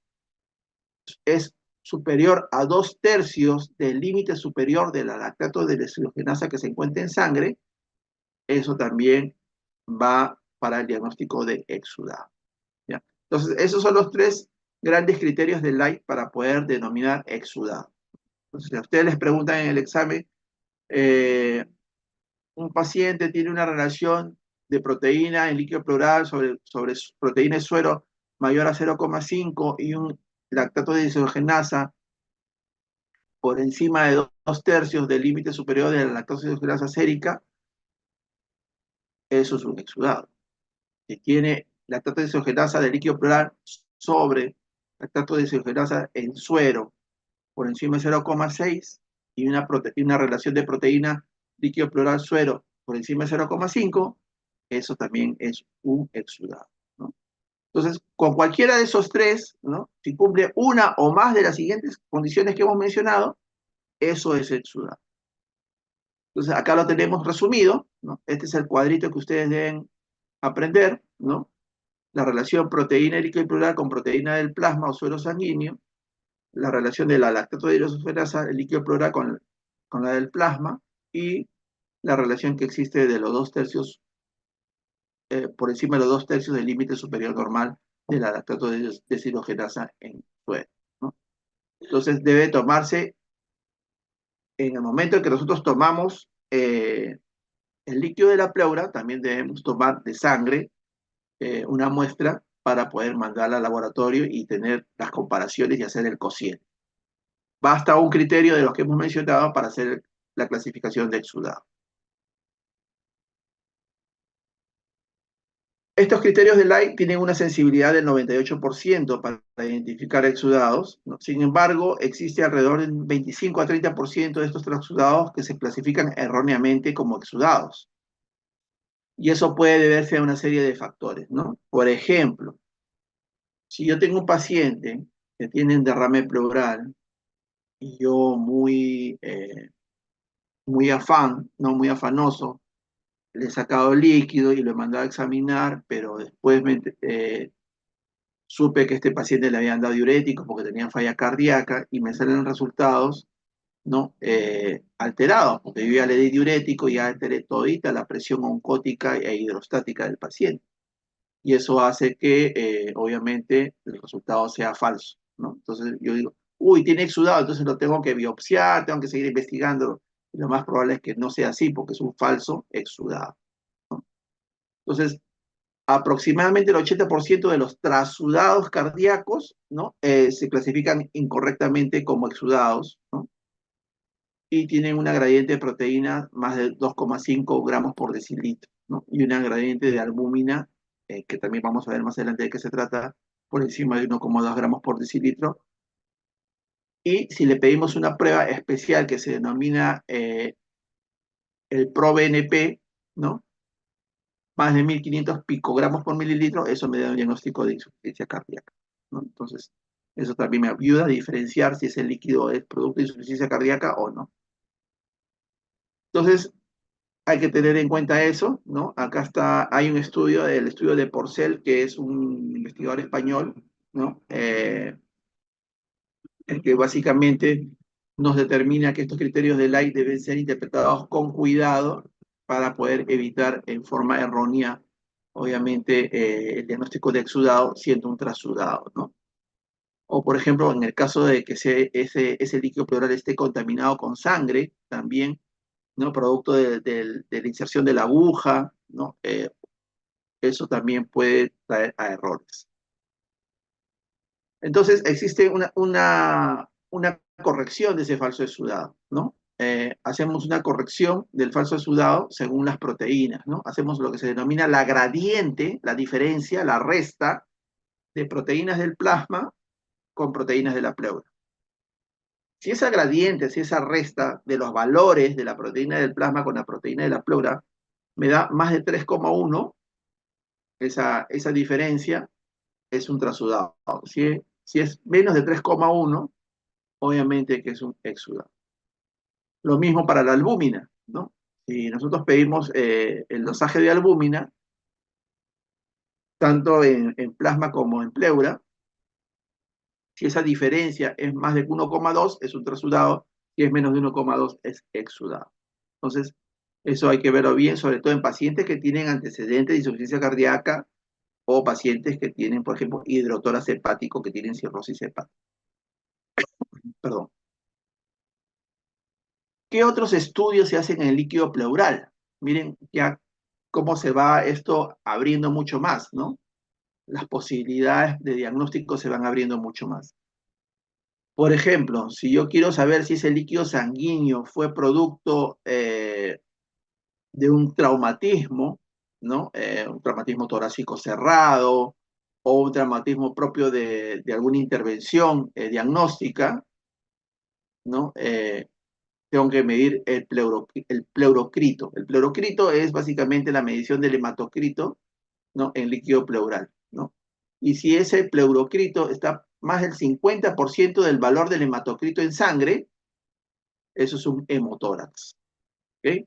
es superior a 2/3 del límite superior de la lactato de deshidrogenasa que se encuentra en sangre, eso también va para el diagnóstico de exudado. ¿Ya? Entonces, esos son los tres grandes criterios de Light para poder denominar exudado. Entonces, si a ustedes les preguntan en el examen, eh, un paciente tiene una relación de proteína en líquido pleural sobre proteína de suero mayor a 0,5 y un lactato de deshidrogenasa por encima de 2/3 del límite superior de la lactosa deshidrogenasa sérica, eso es un exudado. Si tiene lactato deshidrogenasa de líquido pleural sobre lactato deshidrogenasa en suero por encima de 0,6 y una relación de proteína líquido pleural suero por encima de 0,5, eso también es un exudado, ¿no? Entonces, con cualquiera de esos tres, ¿no? Si cumple una o más de las siguientes condiciones que hemos mencionado, eso es exudado. Entonces, acá lo tenemos resumido, ¿no? Este es el cuadrito que ustedes deben aprender, ¿no? La relación proteína líquido pleural con proteína del plasma o suero sanguíneo, la relación de la lactato deshidrogenasa, el líquido pleural con la del plasma, y la relación que existe de los 2/3, por encima de los 2/3 del límite superior normal de la lactato deshidrogenasa en suero, ¿no? Entonces, debe tomarse, en el momento en que nosotros tomamos el líquido de la pleura, también debemos tomar de sangre una muestra para poder mandarla al laboratorio y tener las comparaciones y hacer el cociente. Basta un criterio de los que hemos mencionado para hacer la clasificación de exudado. Estos criterios de Light tienen una sensibilidad del 98% para identificar exudados, ¿no? Sin embargo, existe alrededor del 25 a 30% de estos exudados que se clasifican erróneamente como exudados. Y eso puede deberse a una serie de factores, ¿no? Por ejemplo, si yo tengo un paciente que tiene un derrame pleural y yo muy afán, no muy afanoso, le he sacado líquido y lo he mandado a examinar, pero después supe que a este paciente le habían dado diuréticos porque tenía falla cardíaca y me salen resultados, ¿no? Alterados, porque yo ya le di diurético y ya alteré todita la presión oncótica e hidrostática del paciente. Y eso hace que, obviamente, el resultado sea falso, ¿no? Entonces yo digo, uy, tiene exudado, entonces lo tengo que biopsiar, tengo que seguir investigando. Y lo más probable es que no sea así, porque es un falso exudado, ¿no? Entonces, aproximadamente el 80% de los trasudados cardíacos, ¿no? Se clasifican incorrectamente como exudados, ¿no? Y tienen una gradiente de proteína más de 2,5 gramos por decilitro, ¿no? Y una gradiente de albúmina, que también vamos a ver más adelante de qué se trata, por encima de 1,2 gramos por decilitro. Y si le pedimos una prueba especial que se denomina el ProBNP, ¿no? Más de 1500 picogramos por mililitro, eso me da un diagnóstico de insuficiencia cardíaca, ¿no? Entonces, eso también me ayuda a diferenciar si ese líquido es producto de insuficiencia cardíaca o no. Entonces, hay que tener en cuenta eso, ¿no? Acá está, hay un estudio, el estudio de Porcel, que es un investigador español, ¿no? El que básicamente nos determina que estos criterios de Light deben ser interpretados con cuidado para poder evitar en forma errónea, obviamente, el diagnóstico de exudado siendo un trasudado, ¿no? O, por ejemplo, en el caso de que ese líquido pleural esté contaminado con sangre, también, ¿no? Producto de la inserción de la aguja, ¿no? Eso también puede traer a errores. Entonces, existe una corrección de ese falso exudado, ¿no? Hacemos una corrección del falso exudado según las proteínas, ¿no? Hacemos lo que se denomina la gradiente, la diferencia, la resta de proteínas del plasma con proteínas de la pleura. Si esa gradiente, si esa resta de los valores de la proteína del plasma con la proteína de la pleura me da más de 3,1, esa diferencia es un trasudado. Si es menos de 3,1, obviamente que es un exudado. Lo mismo para la albúmina, ¿no? Si nosotros pedimos el dosaje de albúmina, tanto en plasma como en pleura, si esa diferencia es más de 1,2, es un trasudado, si es menos de 1,2, es exudado. Entonces, eso hay que verlo bien, sobre todo en pacientes que tienen antecedentes de insuficiencia cardíaca o pacientes que tienen, por ejemplo, hidrotórax hepático, que tienen cirrosis hepática. Perdón. ¿Qué otros estudios se hacen en el líquido pleural? Miren ya cómo se va esto abriendo mucho más, ¿no? Las posibilidades de diagnóstico se van abriendo mucho más. Por ejemplo, si yo quiero saber si ese líquido sanguíneo fue producto de un traumatismo, ¿no? Un traumatismo torácico cerrado o un traumatismo propio de alguna intervención diagnóstica, ¿no? Tengo que medir el pleurocrito. El pleurocrito es básicamente la medición del hematocrito, ¿no? En líquido pleural, ¿no? Y si ese pleurocrito está más del 50% del valor del hematocrito en sangre, eso es un hemotórax, ¿ok?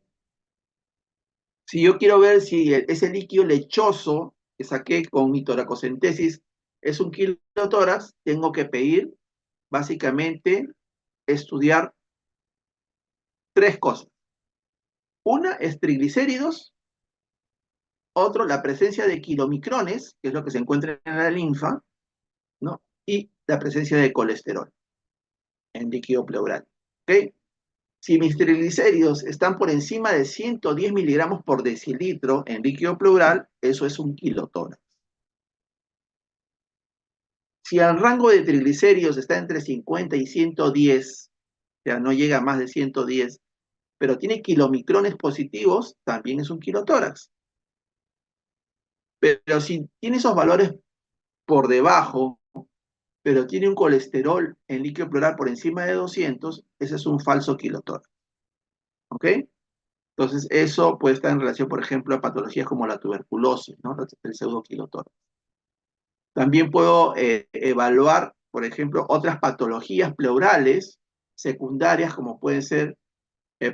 Si yo quiero ver si ese líquido lechoso que saqué con mi toracocentesis es un kilotórax, tengo que pedir básicamente estudiar tres cosas. Una es triglicéridos, otro la presencia de kilomicrones, que es lo que se encuentra en la linfa, ¿no? Y la presencia de colesterol en líquido pleural, ¿ok? Si mis triglicéridos están por encima de 110 miligramos por decilitro en líquido pleural, eso es un kilotórax. Si el rango de triglicéridos está entre 50 y 110, o sea, no llega a más de 110, pero tiene kilomicrones positivos, también es un kilotórax. Pero si tiene esos valores por debajo, pero tiene un colesterol en líquido pleural por encima de 200, ese es un falso kilotórax. ¿Ok? Entonces, eso puede estar en relación, por ejemplo, a patologías como la tuberculosis, ¿no? El pseudoquilotórax. También puedo evaluar, por ejemplo, otras patologías pleurales secundarias, como pueden ser,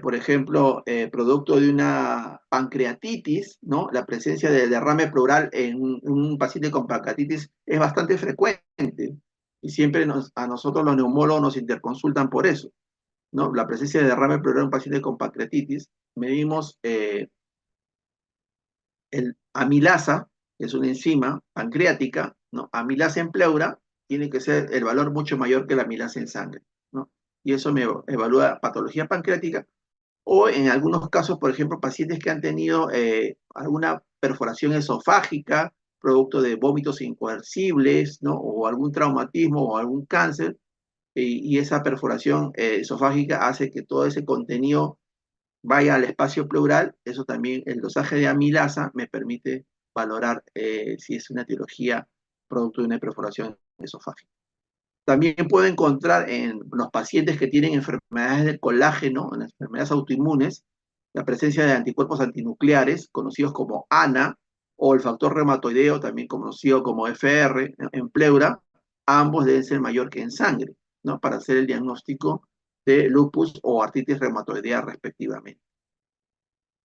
por ejemplo, producto de una pancreatitis, ¿no? La presencia de derrame pleural en un paciente con pancreatitis es bastante frecuente y siempre a nosotros los neumólogos nos interconsultan por eso, ¿no? La presencia de derrame pleural en un paciente con pancreatitis, medimos el amilasa, que es una enzima pancreática, ¿no? Amilasa en pleura tiene que ser el valor mucho mayor que la amilasa en sangre, ¿no? Y eso me evalúa patología pancreática o en algunos casos, por ejemplo, pacientes que han tenido alguna perforación esofágica, producto de vómitos incoercibles, ¿no? O algún traumatismo o algún cáncer, y esa perforación esofágica hace que todo ese contenido vaya al espacio pleural. Eso también, el dosaje de amilasa me permite valorar si es una etiología producto de una perforación esofágica. También puedo encontrar en los pacientes que tienen enfermedades de colágeno, en las enfermedades autoinmunes, la presencia de anticuerpos antinucleares, conocidos como ANA, o el factor reumatoideo, también conocido como FR, en pleura, ambos deben ser mayor que en sangre, ¿no? Para hacer el diagnóstico de lupus o artritis reumatoidea respectivamente.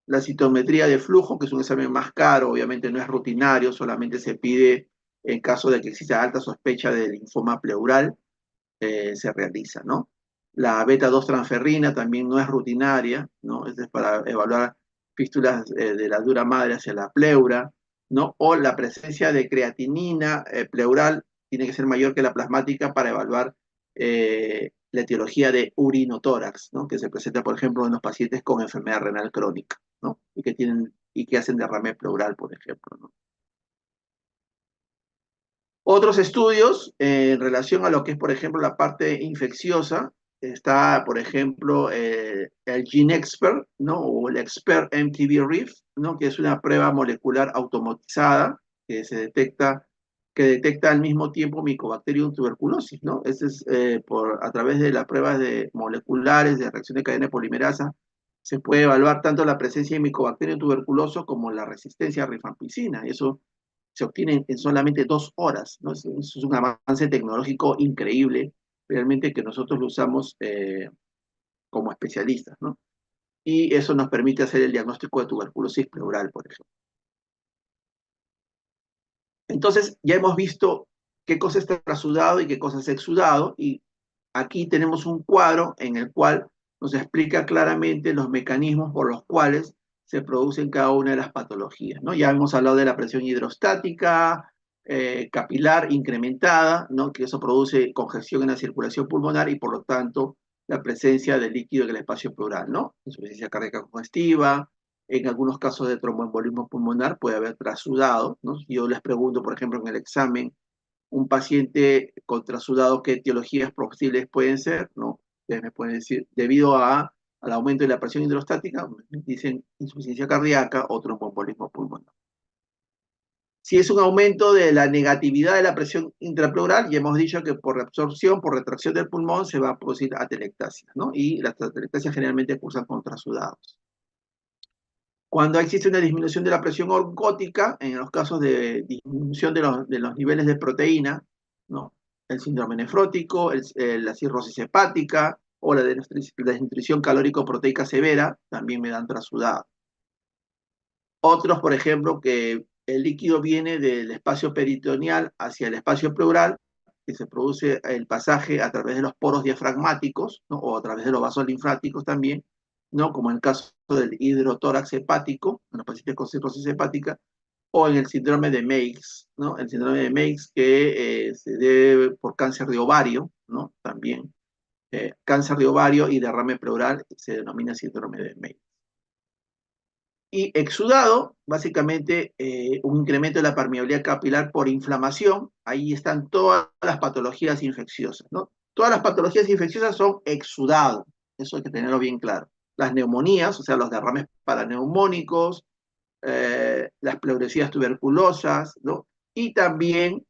La citometría de flujo, que es un examen más caro, obviamente no es rutinario, solamente se pide en caso de que exista alta sospecha de linfoma pleural, se realiza, ¿no? La beta-2 transferrina también no es rutinaria, ¿no? Es para evaluar fístulas de la dura madre hacia la pleura, ¿no? O la presencia de creatinina pleural tiene que ser mayor que la plasmática para evaluar la etiología de urinotórax, ¿no? Que se presenta, por ejemplo, en los pacientes con enfermedad renal crónica, ¿no? Y que hacen derrame pleural, por ejemplo, ¿no? Otros estudios en relación a lo que es, por ejemplo, la parte infecciosa, está, por ejemplo, el GeneXpert, ¿no? O el Expert MTB RIF, ¿no? Que es una prueba molecular automatizada que detecta al mismo tiempo Mycobacterium tuberculosis, ¿no? Este es a través de las pruebas moleculares de reacción de cadena de polimerasa, se puede evaluar tanto la presencia de Mycobacterium tuberculoso como la resistencia a rifampicina. Y eso se obtiene en solamente 2 horas, ¿no? Es un avance tecnológico increíble, realmente que nosotros lo usamos como especialistas, ¿no? Y eso nos permite hacer el diagnóstico de tuberculosis pleural, por ejemplo. Entonces, ya hemos visto qué cosa es trasudado y qué cosa es exudado, y aquí tenemos un cuadro en el cual nos explica claramente los mecanismos por los cuales se producen cada una de las patologías, ¿no? Ya hemos hablado de la presión hidrostática, capilar incrementada, ¿no? Que eso produce congestión en la circulación pulmonar y por lo tanto la presencia de líquido en el espacio pleural, ¿no? Insuficiencia cardíaca congestiva, en algunos casos de tromboembolismo pulmonar puede haber trasudado, ¿no? Si yo les pregunto, por ejemplo, en el examen, un paciente con trasudado, ¿qué etiologías posibles pueden ser? ¿No? Ustedes me pueden decir, debido al aumento de la presión hidrostática, dicen insuficiencia cardíaca o tromboembolismo pulmonar. Si es un aumento de la negatividad de la presión intrapleural, ya hemos dicho que por reabsorción, por retracción del pulmón, se va a producir atelectasia, ¿no? Y las atelectasias generalmente cursan con trasudados. Cuando existe una disminución de la presión orgótica, en los casos de disminución de los niveles de proteína, ¿no? El síndrome nefrótico, la cirrosis hepática o la desnutrición calórico-proteica severa, también me dan trasudado. Otros, por ejemplo, que el líquido viene del espacio peritoneal hacia el espacio pleural, que se produce el pasaje a través de los poros diafragmáticos, ¿no? O a través de los vasos linfáticos también, ¿no? Como en el caso del hidrotórax hepático, en los pacientes con cirrosis hepática, o en el síndrome de Meigs, ¿no? El síndrome de Meigs que se debe por cáncer de ovario, ¿no? También cáncer de ovario y derrame pleural se denomina síndrome de Meigs. Y exudado, básicamente un incremento de la permeabilidad capilar por inflamación. Ahí están todas las patologías infecciosas, ¿no? Todas las patologías infecciosas son exudados, eso hay que tenerlo bien claro. Las neumonías, o sea, los derrames paraneumónicos, las pleuresías tuberculosas, ¿no? Y también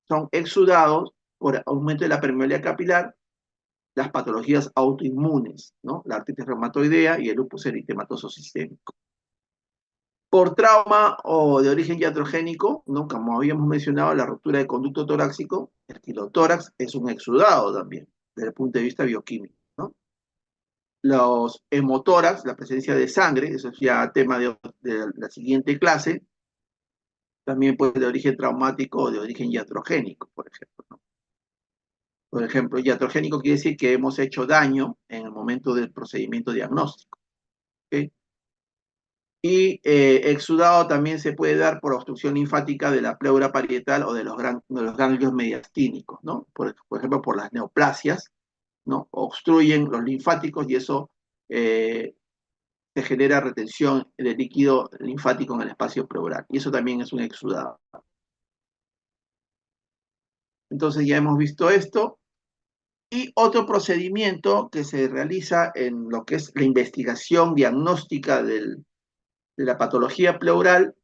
son exudados por aumento de la permeabilidad capilar, las patologías autoinmunes, ¿no? La artritis reumatoidea y el lupus eritematoso sistémico. Por trauma o de origen iatrogénico, ¿no? Como habíamos mencionado, la ruptura de conducto torácico, el quilotórax es un exudado también, desde el punto de vista bioquímico, ¿no? Los hemotórax, la presencia de sangre, eso es ya tema de la siguiente clase, también puede ser de origen traumático o de origen iatrogénico, por ejemplo, ¿no? Por ejemplo, iatrogénico quiere decir que hemos hecho daño en el momento del procedimiento diagnóstico, ¿ok? Y exudado también se puede dar por obstrucción linfática de la pleura parietal o de los ganglios mediastínicos, ¿no? Por ejemplo, por las neoplasias, ¿no? Obstruyen los linfáticos y eso eh, se genera retención de líquido linfático en el espacio pleural. Y eso también es un exudado. Entonces ya hemos visto esto. Y otro procedimiento que se realiza en lo que es la investigación diagnóstica de la patología pleural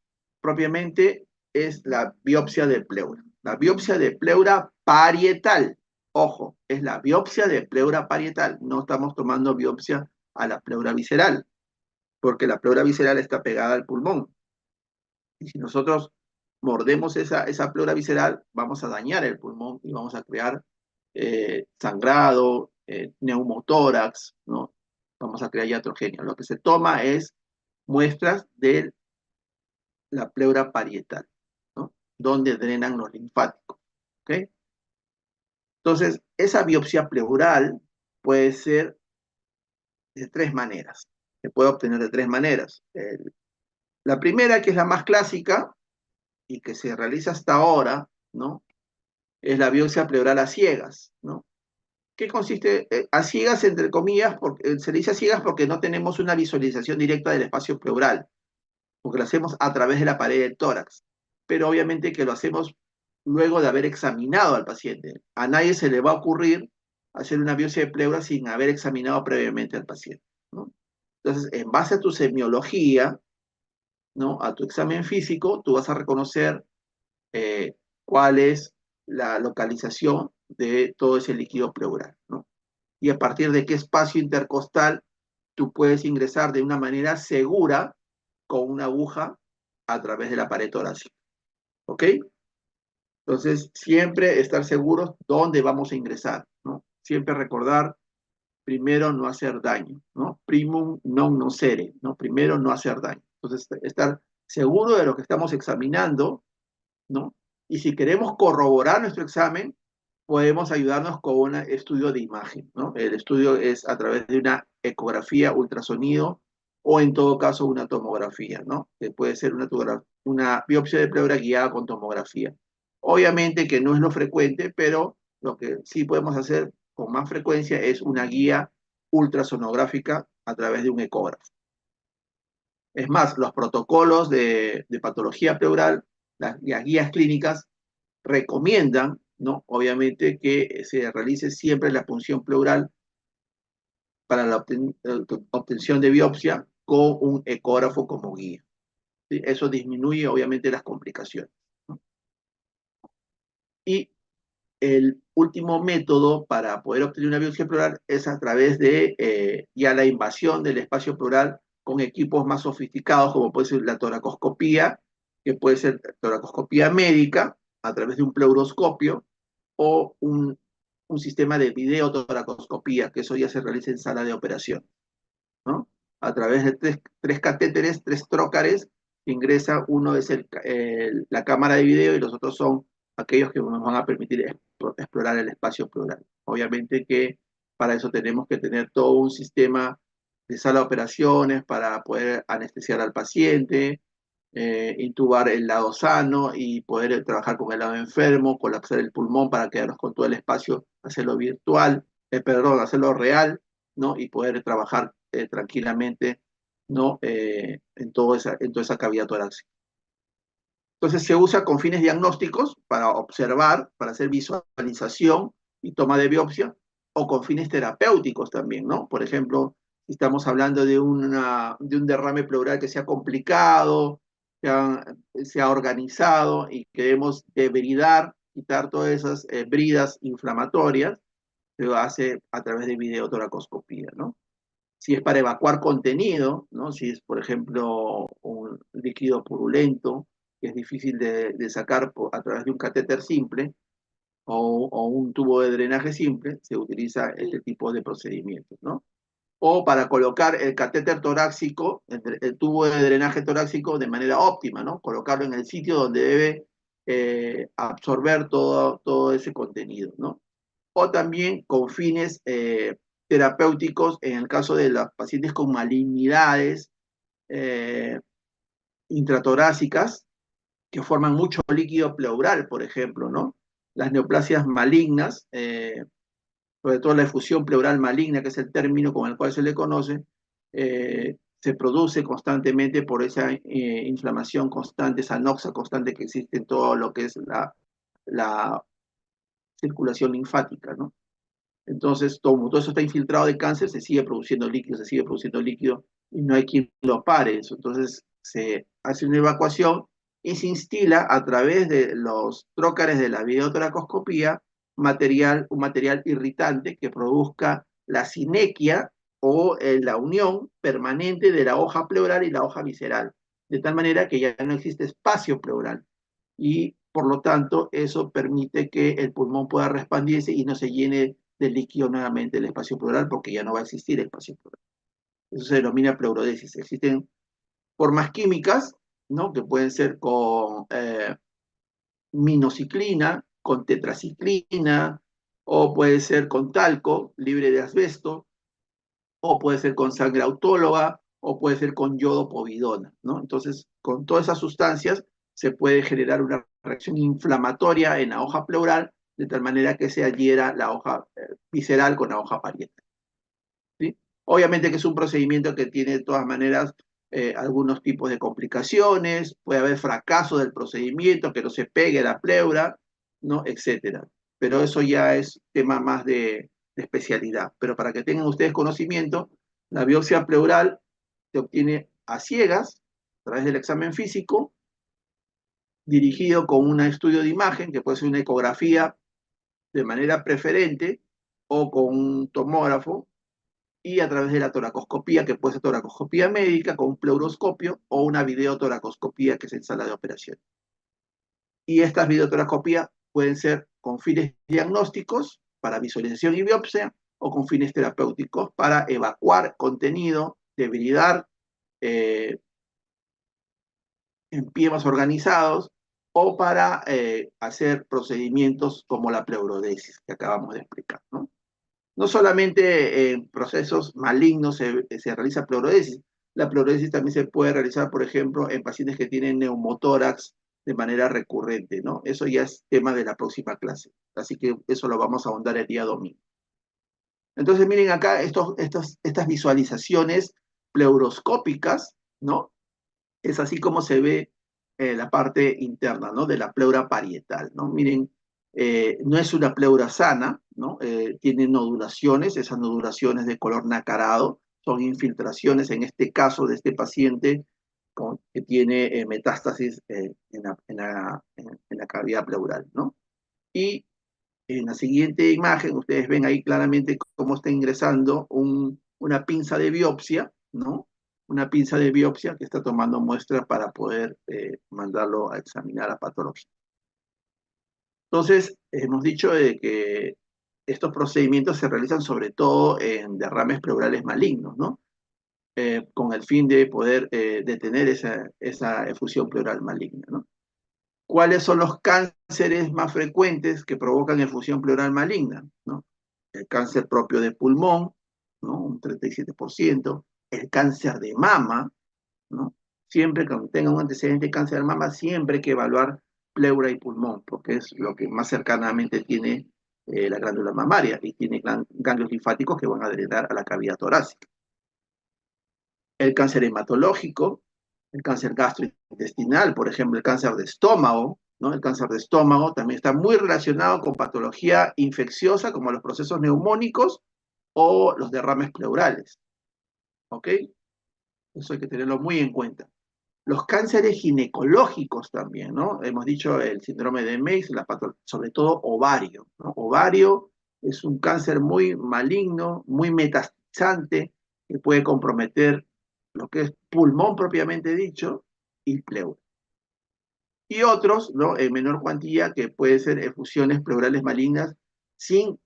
propiamente es la biopsia de pleura. La biopsia de pleura parietal. Ojo, es la biopsia de pleura parietal. No estamos tomando biopsia a la pleura visceral. porque la pleura visceral está pegada al pulmón. Y si nosotros mordemos esa pleura visceral, vamos a dañar el pulmón y vamos a crear sangrado, neumotórax, ¿no? Vamos a crear iatrogenia. Lo que se toma es muestras de la pleura parietal, ¿no? Donde drenan los linfáticos, ¿ok? Entonces, esa biopsia pleural puede ser de tres maneras. Se puede obtener de tres maneras. La primera, que es la más clásica y que se realiza hasta ahora, ¿no? Es la biopsia pleural a ciegas, ¿no? ¿Qué consiste? A ciegas, entre comillas, porque, se le dice a ciegas porque no tenemos una visualización directa del espacio pleural, porque lo hacemos a través de la pared del tórax, pero obviamente que lo hacemos luego de haber examinado al paciente. A nadie se le va a ocurrir hacer una biopsia de pleura sin haber examinado previamente al paciente, ¿no? Entonces, en base a tu semiología, ¿no? A tu examen físico, tú vas a reconocer cuál es la localización de todo ese líquido pleural, ¿no? Y a partir de qué espacio intercostal tú puedes ingresar de una manera segura con una aguja a través de la pared torácica, ¿ok? Entonces, siempre estar seguros dónde vamos a ingresar, ¿no? Siempre recordar, primero no hacer daño, ¿no? Primum non nocere, ¿no? Primero no hacer daño. Entonces, estar seguro de lo que estamos examinando, ¿no? Y si queremos corroborar nuestro examen, podemos ayudarnos con un estudio de imagen, ¿no? El estudio es a través de una ecografía, ultrasonido o en todo caso una tomografía, ¿no? Que puede ser una biopsia de pleura guiada con tomografía. Obviamente que no es lo frecuente, pero lo que sí podemos hacer con más frecuencia es una guía ultrasonográfica a través de un ecógrafo. Es más, los protocolos de patología pleural, las guías clínicas, recomiendan, ¿no? Obviamente que se realice siempre la punción pleural para la obtención de biopsia con un ecógrafo como guía, ¿sí? Eso disminuye obviamente las complicaciones, ¿no? Y el último método para poder obtener una biopsia pleural es a través de ya la invasión del espacio pleural con equipos más sofisticados, como puede ser la toracoscopía, que puede ser toracoscopía médica a través de un pleuroscopio, o un sistema de videotoracoscopía, que eso ya se realiza en sala de operación, ¿no? A través de tres catéteres, tres trócares, ingresa uno es la cámara de video y los otros son aquellos que nos van a permitir explorar el espacio pleural. Obviamente que para eso tenemos que tener todo un sistema de sala de operaciones para poder anestesiar al paciente, intubar el lado sano y poder trabajar con el lado enfermo, colapsar el pulmón para quedarnos con todo el espacio, hacerlo virtual, perdón, hacerlo real, ¿no? Y poder trabajar tranquilamente, ¿no? En toda esa cavidad torácica. Entonces se usa con fines diagnósticos para observar, para hacer visualización y toma de biopsia, o con fines terapéuticos también, ¿no? Por ejemplo, si estamos hablando de un derrame pleural que sea complicado, se ha organizado y queremos debridar, quitar todas esas bridas inflamatorias, se hace a través de videotoracoscopía, ¿no? Si es para evacuar contenido, ¿no? Si es, por ejemplo, un líquido purulento que es difícil de sacar a través de un catéter simple o un tubo de drenaje simple, se utiliza este tipo de procedimientos, ¿no? O para colocar el catéter torácico, el tubo de drenaje torácico de manera óptima, ¿no? Colocarlo en el sitio donde debe absorber todo ese contenido, ¿no? O también con fines terapéuticos en el caso de los pacientes con malignidades eh, intratorácicas que forman mucho líquido pleural, por ejemplo, ¿no? Las neoplasias malignas, sobre todo la efusión pleural maligna, que es el término con el cual se le conoce, se produce constantemente por esa inflamación constante, esa noxa constante que existe en todo lo que es la circulación linfática, ¿no? Entonces, todo eso está infiltrado de cáncer, se sigue produciendo líquido, se sigue produciendo líquido y no hay quien lo pare eso. Entonces, se hace una evacuación y se instila a través de los trócares de la videotoracoscopía un material irritante que produzca la sinequia o la unión permanente de la hoja pleural y la hoja visceral, de tal manera que ya no existe espacio pleural y por lo tanto eso permite que el pulmón pueda expandirse y no se llene de líquido nuevamente el espacio pleural porque ya no va a existir espacio pleural. Eso se denomina pleurodesis. Existen formas químicas, ¿no? Que pueden ser con minociclina, con tetraciclina, o puede ser con talco, libre de asbesto, o puede ser con sangre autóloga, o puede ser con yodo povidona, ¿no? Entonces, con todas esas sustancias se puede generar una reacción inflamatoria en la hoja pleural, de tal manera que se adhiera la hoja visceral con la hoja parietal, ¿sí? Obviamente que es un procedimiento que tiene de todas maneras algunos tipos de complicaciones, puede haber fracaso del procedimiento, que no se pegue la pleura, ¿no? Etcétera. Pero eso ya es tema más de especialidad. Pero para que tengan ustedes conocimiento, la biopsia pleural se obtiene a ciegas, a través del examen físico, dirigido con un estudio de imagen, que puede ser una ecografía de manera preferente, o con un tomógrafo, y a través de la toracoscopía, que puede ser toracoscopía médica con un pleuroscopio o una videotoracoscopía, que es en sala de operación. Y estas videotoracoscopías pueden ser con fines diagnósticos para visualización y biopsia o con fines terapéuticos para evacuar contenido, debilidad, eh, empiemas organizados o para hacer procedimientos como la pleurodesis que acabamos de explicar, ¿no? No solamente en procesos malignos se realiza pleurodesis, la pleurodesis también se puede realizar, por ejemplo, en pacientes que tienen neumotórax de manera recurrente, ¿no? Eso ya es tema de la próxima clase, así que eso lo vamos a ahondar el día domingo. Entonces, miren acá estas visualizaciones pleuroscópicas, ¿no? Es así como se ve la parte interna, ¿no? De la pleura parietal, ¿no? Miren, no es una pleura sana, ¿no? Tiene nodulaciones, esas nodulaciones de color nacarado son infiltraciones, en este caso de este paciente que tiene metástasis en la cavidad pleural, ¿no? Y en la siguiente imagen, ustedes ven ahí claramente cómo está ingresando una pinza de biopsia, ¿no? Una pinza de biopsia que está tomando muestra para poder mandarlo a examinar a patología. Entonces, hemos dicho de que estos procedimientos se realizan sobre todo en derrames pleurales malignos, ¿no? Con el fin de poder detener esa efusión pleural maligna, ¿no? ¿Cuáles son los cánceres más frecuentes que provocan efusión pleural maligna? ¿No? El cáncer propio de pulmón, ¿no? Un 37%, el cáncer de mama, ¿no? Siempre que tenga un antecedente de cáncer de mama, siempre hay que evaluar pleura y pulmón, porque es lo que más cercanamente tiene la glándula mamaria y tiene ganglios linfáticos que van a drenar a la cavidad torácica. El cáncer hematológico, el cáncer gastrointestinal, por ejemplo, el cáncer de estómago, ¿no? El cáncer de estómago también está muy relacionado con patología infecciosa como los procesos neumónicos o los derrames pleurales, ¿ok? Eso hay que tenerlo muy en cuenta. Los cánceres ginecológicos también, ¿no? Hemos dicho el síndrome de Meigs, sobre todo ovario, ¿no? Ovario es un cáncer muy maligno, muy metastizante, que puede comprometer lo que es pulmón propiamente dicho y pleura. Y otros, ¿no? En menor cuantía, que pueden ser efusiones pleurales malignas sin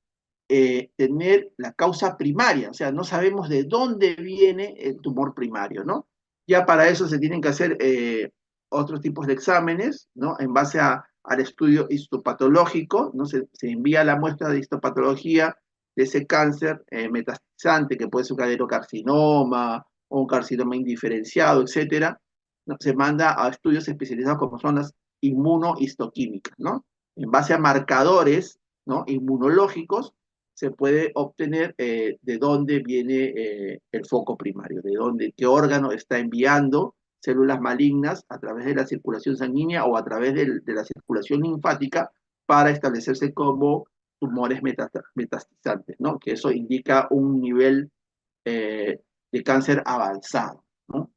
tener la causa primaria, o sea, no sabemos de dónde viene el tumor primario, ¿no? Ya para eso se tienen que hacer otros tipos de exámenes, ¿no? En base al estudio histopatológico, ¿no? Se envía la muestra de histopatología de ese cáncer metastizante, que puede ser un adenocarcinoma o un carcinoma indiferenciado, etcétera, ¿no? Se manda a estudios especializados como son las inmunohistoquímicas, ¿no? En base a marcadores, ¿no? Inmunológicos, se puede obtener de dónde viene el foco primario, de dónde, qué órgano está enviando células malignas a través de la circulación sanguínea o a través de la circulación linfática para establecerse como tumores metastizantes, ¿no? Que eso indica un nivel de cáncer avanzado, ¿no?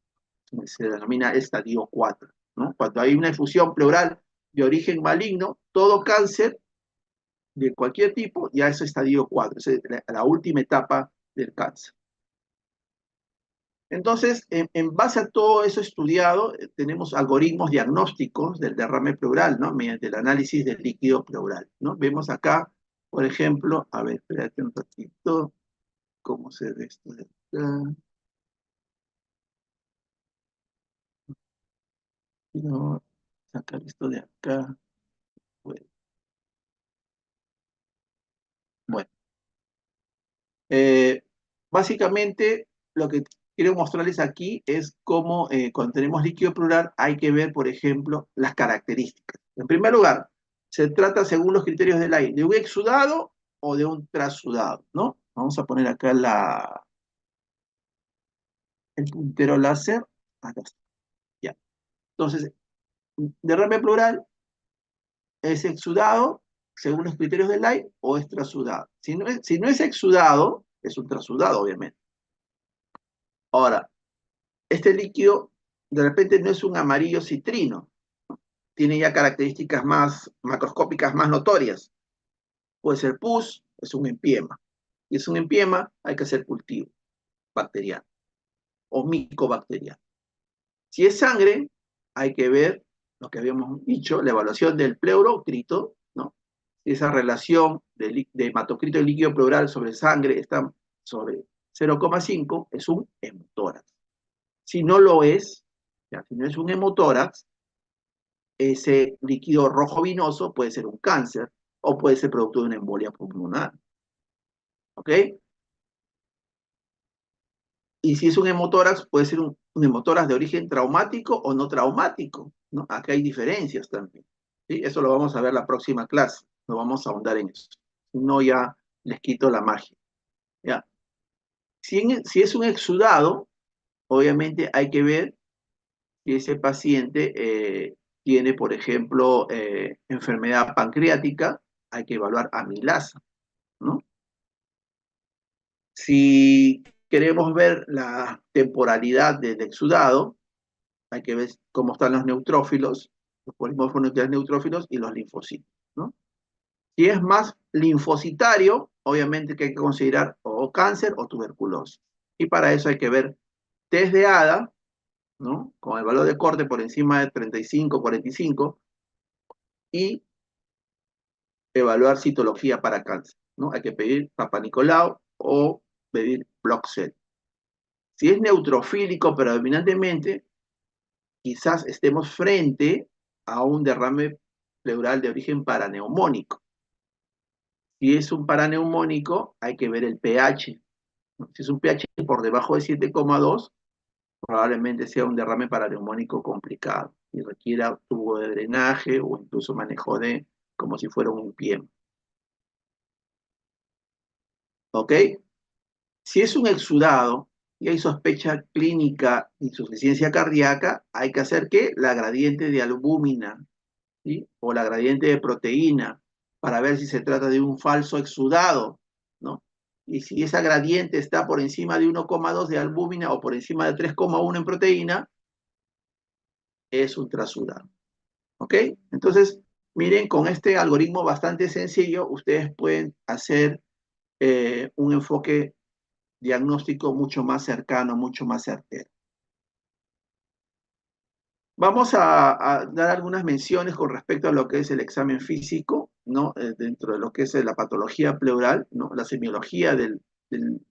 Se denomina estadio 4, ¿no? Cuando hay una efusión pleural de origen maligno, todo cáncer de cualquier tipo, ya es estadio 4, es la última etapa del cáncer. Entonces, en base a todo eso estudiado, tenemos algoritmos diagnósticos del derrame pleural, ¿no? Mediante el análisis del líquido pleural, ¿no? Vemos acá, por ejemplo, a ver, espérate un ratito, ¿cómo se ve esto de acá? Quiero sacar esto de acá. Bueno, bueno. Eh, básicamente, lo que quiero mostrarles aquí es cómo cuando tenemos líquido pleural hay que ver, por ejemplo, las características. En primer lugar, se trata, según los criterios de Lai, de un exudado o de un trasudado, ¿no? Vamos a poner acá el puntero láser. Acá está, ya. Entonces, derrame pleural es exudado, según los criterios de Lai, o es trasudado. Si no es exudado, es un trasudado, obviamente. Ahora, este líquido de repente no es un amarillo citrino, tiene ya características más macroscópicas más notorias. Puede ser pus, es un empiema. Y es un empiema, hay que hacer cultivo bacteriano o micobacteriano. Si es sangre, hay que ver lo que habíamos dicho, la evaluación del pleurocrito, ¿no? Si esa relación de hematocrito y líquido pleural sobre sangre está sobre 0,5, es un hemotórax. Si no lo es, ya, si no es un hemotórax, ese líquido rojo vinoso puede ser un cáncer o puede ser producto de una embolia pulmonar. ¿Ok? Y si es un hemotórax, puede ser un hemotórax de origen traumático o no traumático, ¿no? Acá hay diferencias también. ¿Sí? Eso lo vamos a ver la próxima clase. No vamos a ahondar en eso. Si no, ya les quito la magia. ¿Ya? Si es un exudado, obviamente hay que ver si ese paciente tiene, por ejemplo, enfermedad pancreática, hay que evaluar amilasa, ¿no? Si queremos ver la temporalidad del exudado, hay que ver cómo están los neutrófilos, los polimorfos nucleares neutrófilos y los linfocitos, ¿no? Si es más linfocitario, obviamente que hay que considerar o cáncer o tuberculosis. Y para eso hay que ver test de ADA, ¿no? Con el valor de corte por encima de 35, 45, y evaluar citología para cáncer, ¿no? Hay que pedir Papa Nicolau o pedir Blockset. Si es neutrofílico predominantemente, quizás estemos frente a un derrame pleural de origen paraneumónico. Si es un paraneumónico, hay que ver el pH, ¿no? Si es un pH por debajo de 7,2, probablemente sea un derrame paraneumónico complicado y requiera tubo de drenaje o incluso manejo de como si fuera un IPM. ¿Ok? Si es un exudado y hay sospecha clínica de insuficiencia cardíaca, hay que hacer ¿qué? La gradiente de albúmina, ¿sí? O la gradiente de proteína para ver si se trata de un falso exudado, ¿no? Y si esa gradiente está por encima de 1,2 de albúmina o por encima de 3,1 en proteína, es un trasudado. ¿Ok? Entonces, miren, con este algoritmo bastante sencillo, ustedes pueden hacer un enfoque diagnóstico mucho más cercano, mucho más certero. Vamos a dar algunas menciones con respecto a lo que es el examen físico, ¿no? Dentro de lo que es la patología pleural, ¿no? La semiología de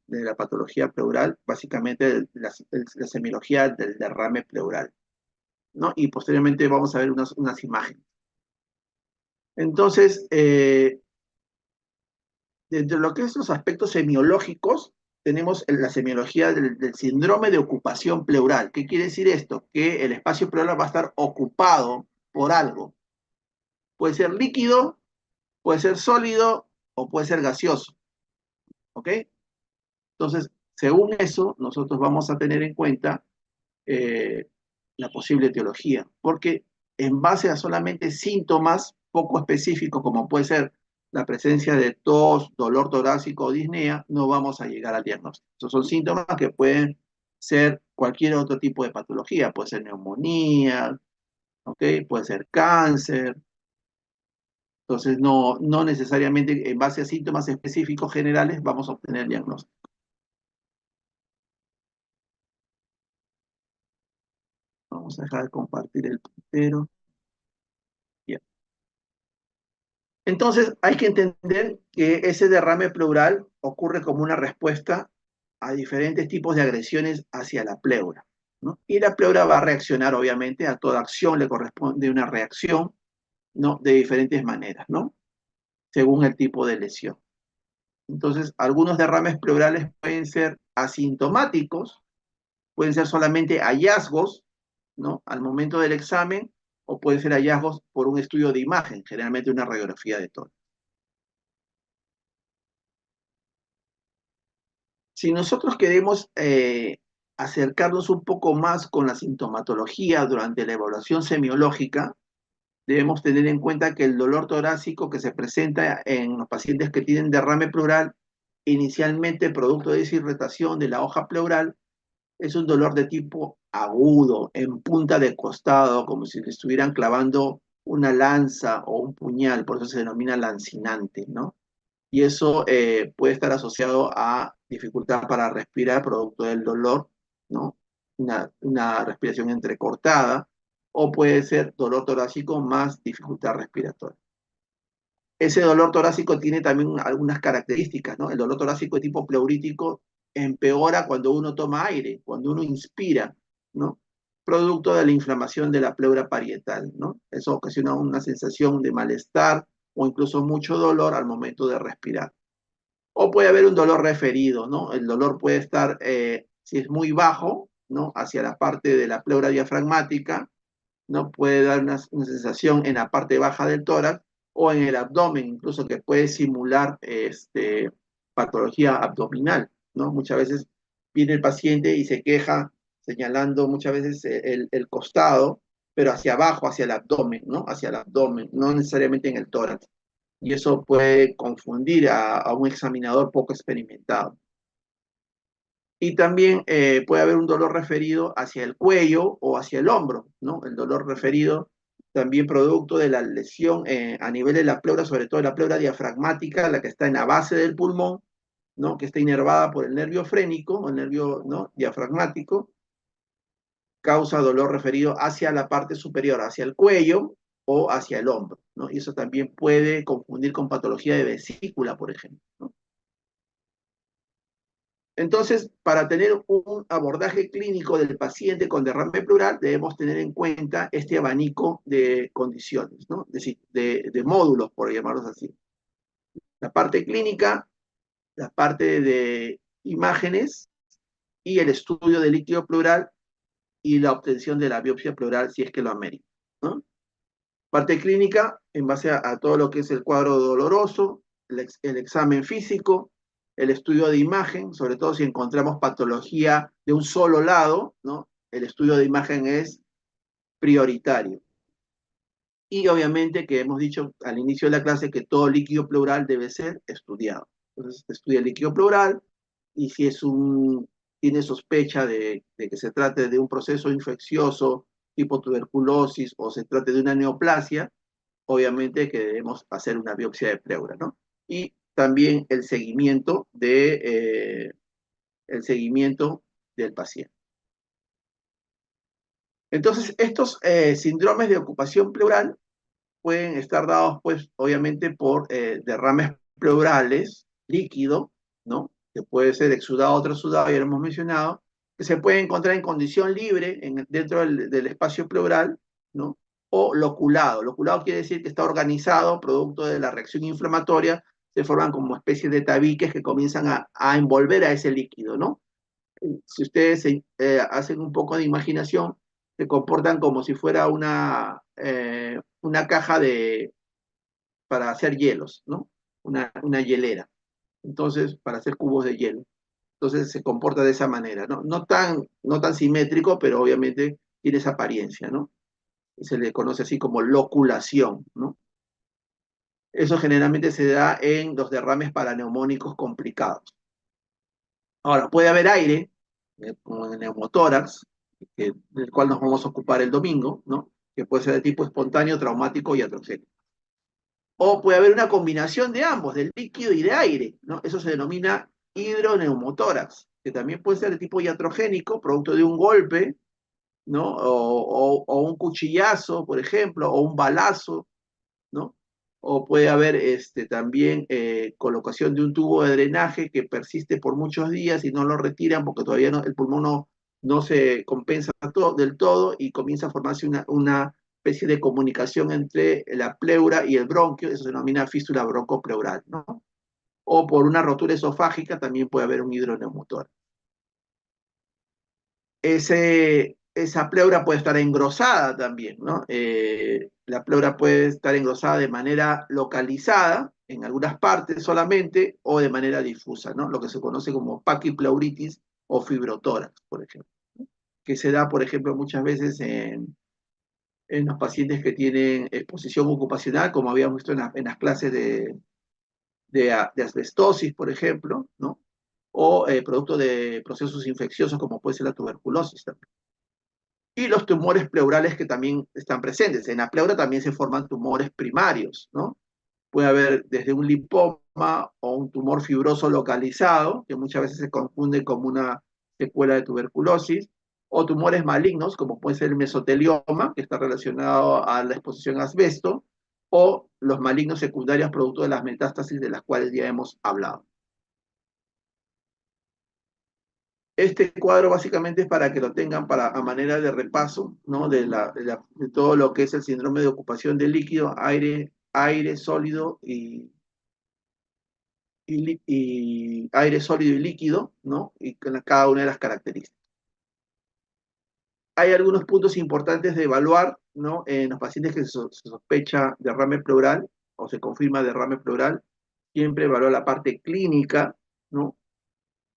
la patología pleural, básicamente la semiología del derrame pleural, ¿no? Y posteriormente vamos a ver unas imágenes. Entonces, dentro de lo que es los aspectos semiológicos, tenemos la semiología del síndrome de ocupación pleural. ¿Qué quiere decir esto? Que el espacio pleural va a estar ocupado por algo. Puede ser líquido, puede ser sólido o puede ser gaseoso. ¿Ok? Entonces, según eso, nosotros vamos a tener en cuenta eh, la posible etiología, porque en base a solamente síntomas poco específicos, como puede ser la presencia de tos, dolor torácico o disnea, no vamos a llegar al diagnóstico. Esos son síntomas que pueden ser cualquier otro tipo de patología, puede ser neumonía, ¿ok? Puede ser cáncer. Entonces, no necesariamente en base a síntomas específicos generales vamos a obtener diagnóstico. Vamos a dejar de compartir el puntero. Bien. Entonces, hay que entender que ese derrame pleural ocurre como una respuesta a diferentes tipos de agresiones hacia la pleura, ¿no? Y la pleura va a reaccionar, obviamente, a toda acción le corresponde una reacción, ¿no? De diferentes maneras, ¿no? Según el tipo de lesión. Entonces, algunos derrames pleurales pueden ser asintomáticos, pueden ser solamente hallazgos, ¿no? Al momento del examen, o pueden ser hallazgos por un estudio de imagen, generalmente una radiografía de tórax. Si nosotros queremos acercarnos un poco más con la sintomatología durante la evaluación semiológica, debemos tener en cuenta que el dolor torácico que se presenta en los pacientes que tienen derrame pleural, inicialmente producto de deshidratación de la hoja pleural, es un dolor de tipo agudo, en punta de costado, como si le estuvieran clavando una lanza o un puñal, por eso se denomina lancinante, ¿no? Y eso puede estar asociado a dificultad para respirar producto del dolor, ¿no? Una respiración entrecortada, o puede ser dolor torácico más dificultad respiratoria. Ese dolor torácico tiene también algunas características, ¿no? El dolor torácico de tipo pleurítico empeora cuando uno toma aire, cuando uno inspira, ¿no? Producto de la inflamación de la pleura parietal, ¿no? Eso ocasiona una sensación de malestar o incluso mucho dolor al momento de respirar. O puede haber un dolor referido, ¿no? El dolor puede estar, si es muy bajo, ¿no? Hacia la parte de la pleura diafragmática, ¿no? Puede dar una sensación en la parte baja del tórax o en el abdomen, incluso que puede simular patología abdominal, ¿no? Muchas veces viene el paciente y se queja señalando muchas veces el costado, pero hacia abajo, hacia el abdomen, ¿no? Hacia el abdomen, no necesariamente en el tórax. Y eso puede confundir a un examinador poco experimentado. Y también puede haber un dolor referido hacia el cuello o hacia el hombro, ¿no? El dolor referido también producto de la lesión a nivel de la pleura, sobre todo la pleura diafragmática, la que está en la base del pulmón, ¿no? Que está inervada por el nervio frénico o el nervio, ¿no? Diafragmático, causa dolor referido hacia la parte superior, hacia el cuello o hacia el hombro, ¿no? Y eso también puede confundir con patología de vesícula, por ejemplo, ¿no? Entonces, para tener un abordaje clínico del paciente con derrame pleural, debemos tener en cuenta este abanico de condiciones, ¿no? De módulos, por llamarlos así. La parte clínica, la parte de imágenes y el estudio del líquido pleural y la obtención de la biopsia pleural si es que lo amerita, ¿no? Parte clínica, en base a todo lo que es el cuadro doloroso, el examen físico, el estudio de imagen, sobre todo si encontramos patología de un solo lado, ¿no? El estudio de imagen es prioritario. Y obviamente que hemos dicho al inicio de la clase que todo líquido pleural debe ser estudiado. Entonces se estudia el líquido pleural y si tiene sospecha de que se trate de un proceso infeccioso tipo tuberculosis o se trate de una neoplasia, obviamente que debemos hacer una biopsia de pleura, ¿no? Y también el seguimiento del paciente. Entonces, estos síndromes de ocupación pleural pueden estar dados, pues, obviamente por derrames pleurales, líquido, ¿no? Que puede ser exudado o trasudado, ya lo hemos mencionado, que se puede encontrar en condición libre dentro del espacio pleural, ¿no? O loculado. Loculado quiere decir que está organizado, producto de la reacción inflamatoria, se forman como especies de tabiques que comienzan a envolver a ese líquido, ¿no? Si ustedes hacen un poco de imaginación, se comportan como si fuera una caja para hacer hielos, ¿no? Una hielera. Entonces, para hacer cubos de hielo. Entonces se comporta de esa manera, ¿no? No tan simétrico, pero obviamente tiene esa apariencia, ¿no? Se le conoce así como loculación, ¿no? Eso generalmente se da en los derrames paraneumónicos complicados. Ahora, puede haber aire, como en el neumotórax, del cual nos vamos a ocupar el domingo, ¿no? Que puede ser de tipo espontáneo, traumático y atrogénico. O puede haber una combinación de ambos, del líquido y de aire, ¿no? Eso se denomina hidroneumotórax, que también puede ser de tipo iatrogénico, producto de un golpe, ¿no? O un cuchillazo, por ejemplo, o un balazo, ¿no? O puede haber también colocación de un tubo de drenaje que persiste por muchos días y no lo retiran porque todavía el pulmón no se compensa del todo y comienza a formarse una especie de comunicación entre la pleura y el bronquio, eso se denomina fístula broncopleural, ¿no? O por una rotura esofágica también puede haber un hidroneumotórax. Esa pleura puede estar engrosada también, ¿no? La pleura puede estar engrosada de manera localizada, en algunas partes solamente, o de manera difusa, ¿no? Lo que se conoce como paquipleuritis o fibrotórax, por ejemplo, que se da, por ejemplo, muchas veces en los pacientes que tienen exposición ocupacional, como habíamos visto en las clases de asbestosis, por ejemplo, ¿no? O producto de procesos infecciosos como puede ser la tuberculosis también. Y los tumores pleurales que también están presentes. En la pleura también se forman tumores primarios, ¿no? Puede haber desde un linfoma o un tumor fibroso localizado, que muchas veces se confunde como una secuela de tuberculosis, o tumores malignos, como puede ser el mesotelioma, que está relacionado a la exposición a asbesto, o los malignos secundarios producto de las metástasis de las cuales ya hemos hablado. Este cuadro básicamente es para que lo tengan a manera de repaso, ¿no? De todo lo que es el síndrome de ocupación de líquido, aire sólido y aire sólido y líquido, ¿no? Y con cada una de las características. Hay algunos puntos importantes de evaluar, ¿no? En los pacientes que se sospecha derrame pleural o se confirma derrame pleural, siempre evaluar la parte clínica, ¿no?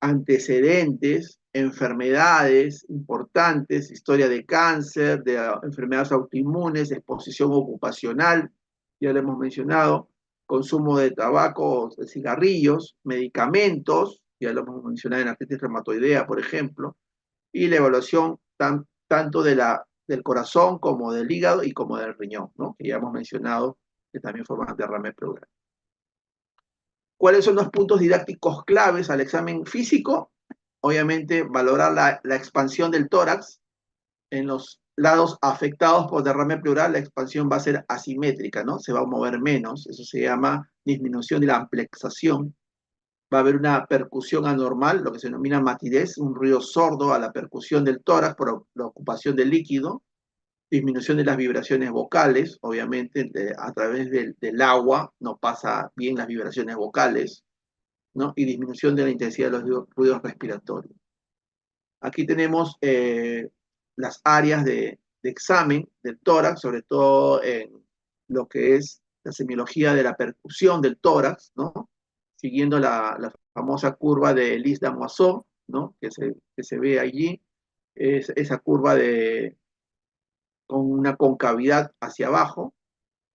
Antecedentes, enfermedades importantes, historia de cáncer, de enfermedades autoinmunes, exposición ocupacional, ya lo hemos mencionado, consumo de tabaco, de cigarrillos, medicamentos, ya lo hemos mencionado en artritis reumatoidea, por ejemplo, y la evaluación tanto del corazón como del hígado y como del riñón, ¿no? Que ya hemos mencionado que también forman derrame pleural. ¿Cuáles son los puntos didácticos claves al examen físico? Obviamente, valorar la expansión del tórax. En los lados afectados por derrame pleural, la expansión va a ser asimétrica, ¿no? Se va a mover menos. Eso se llama disminución de la amplexación. Va a haber una percusión anormal, lo que se denomina matidez, un ruido sordo a la percusión del tórax por la ocupación del líquido. Disminución de las vibraciones vocales, obviamente a través del agua no pasa bien las vibraciones vocales, ¿no? Y disminución de la intensidad de los ruidos respiratorios. Aquí tenemos las áreas de examen del tórax, sobre todo en lo que es la semiología de la percusión del tórax, ¿no? Siguiendo la famosa curva de Lis-Damoiseau, ¿no? Que se ve allí, es esa curva con una concavidad hacia abajo,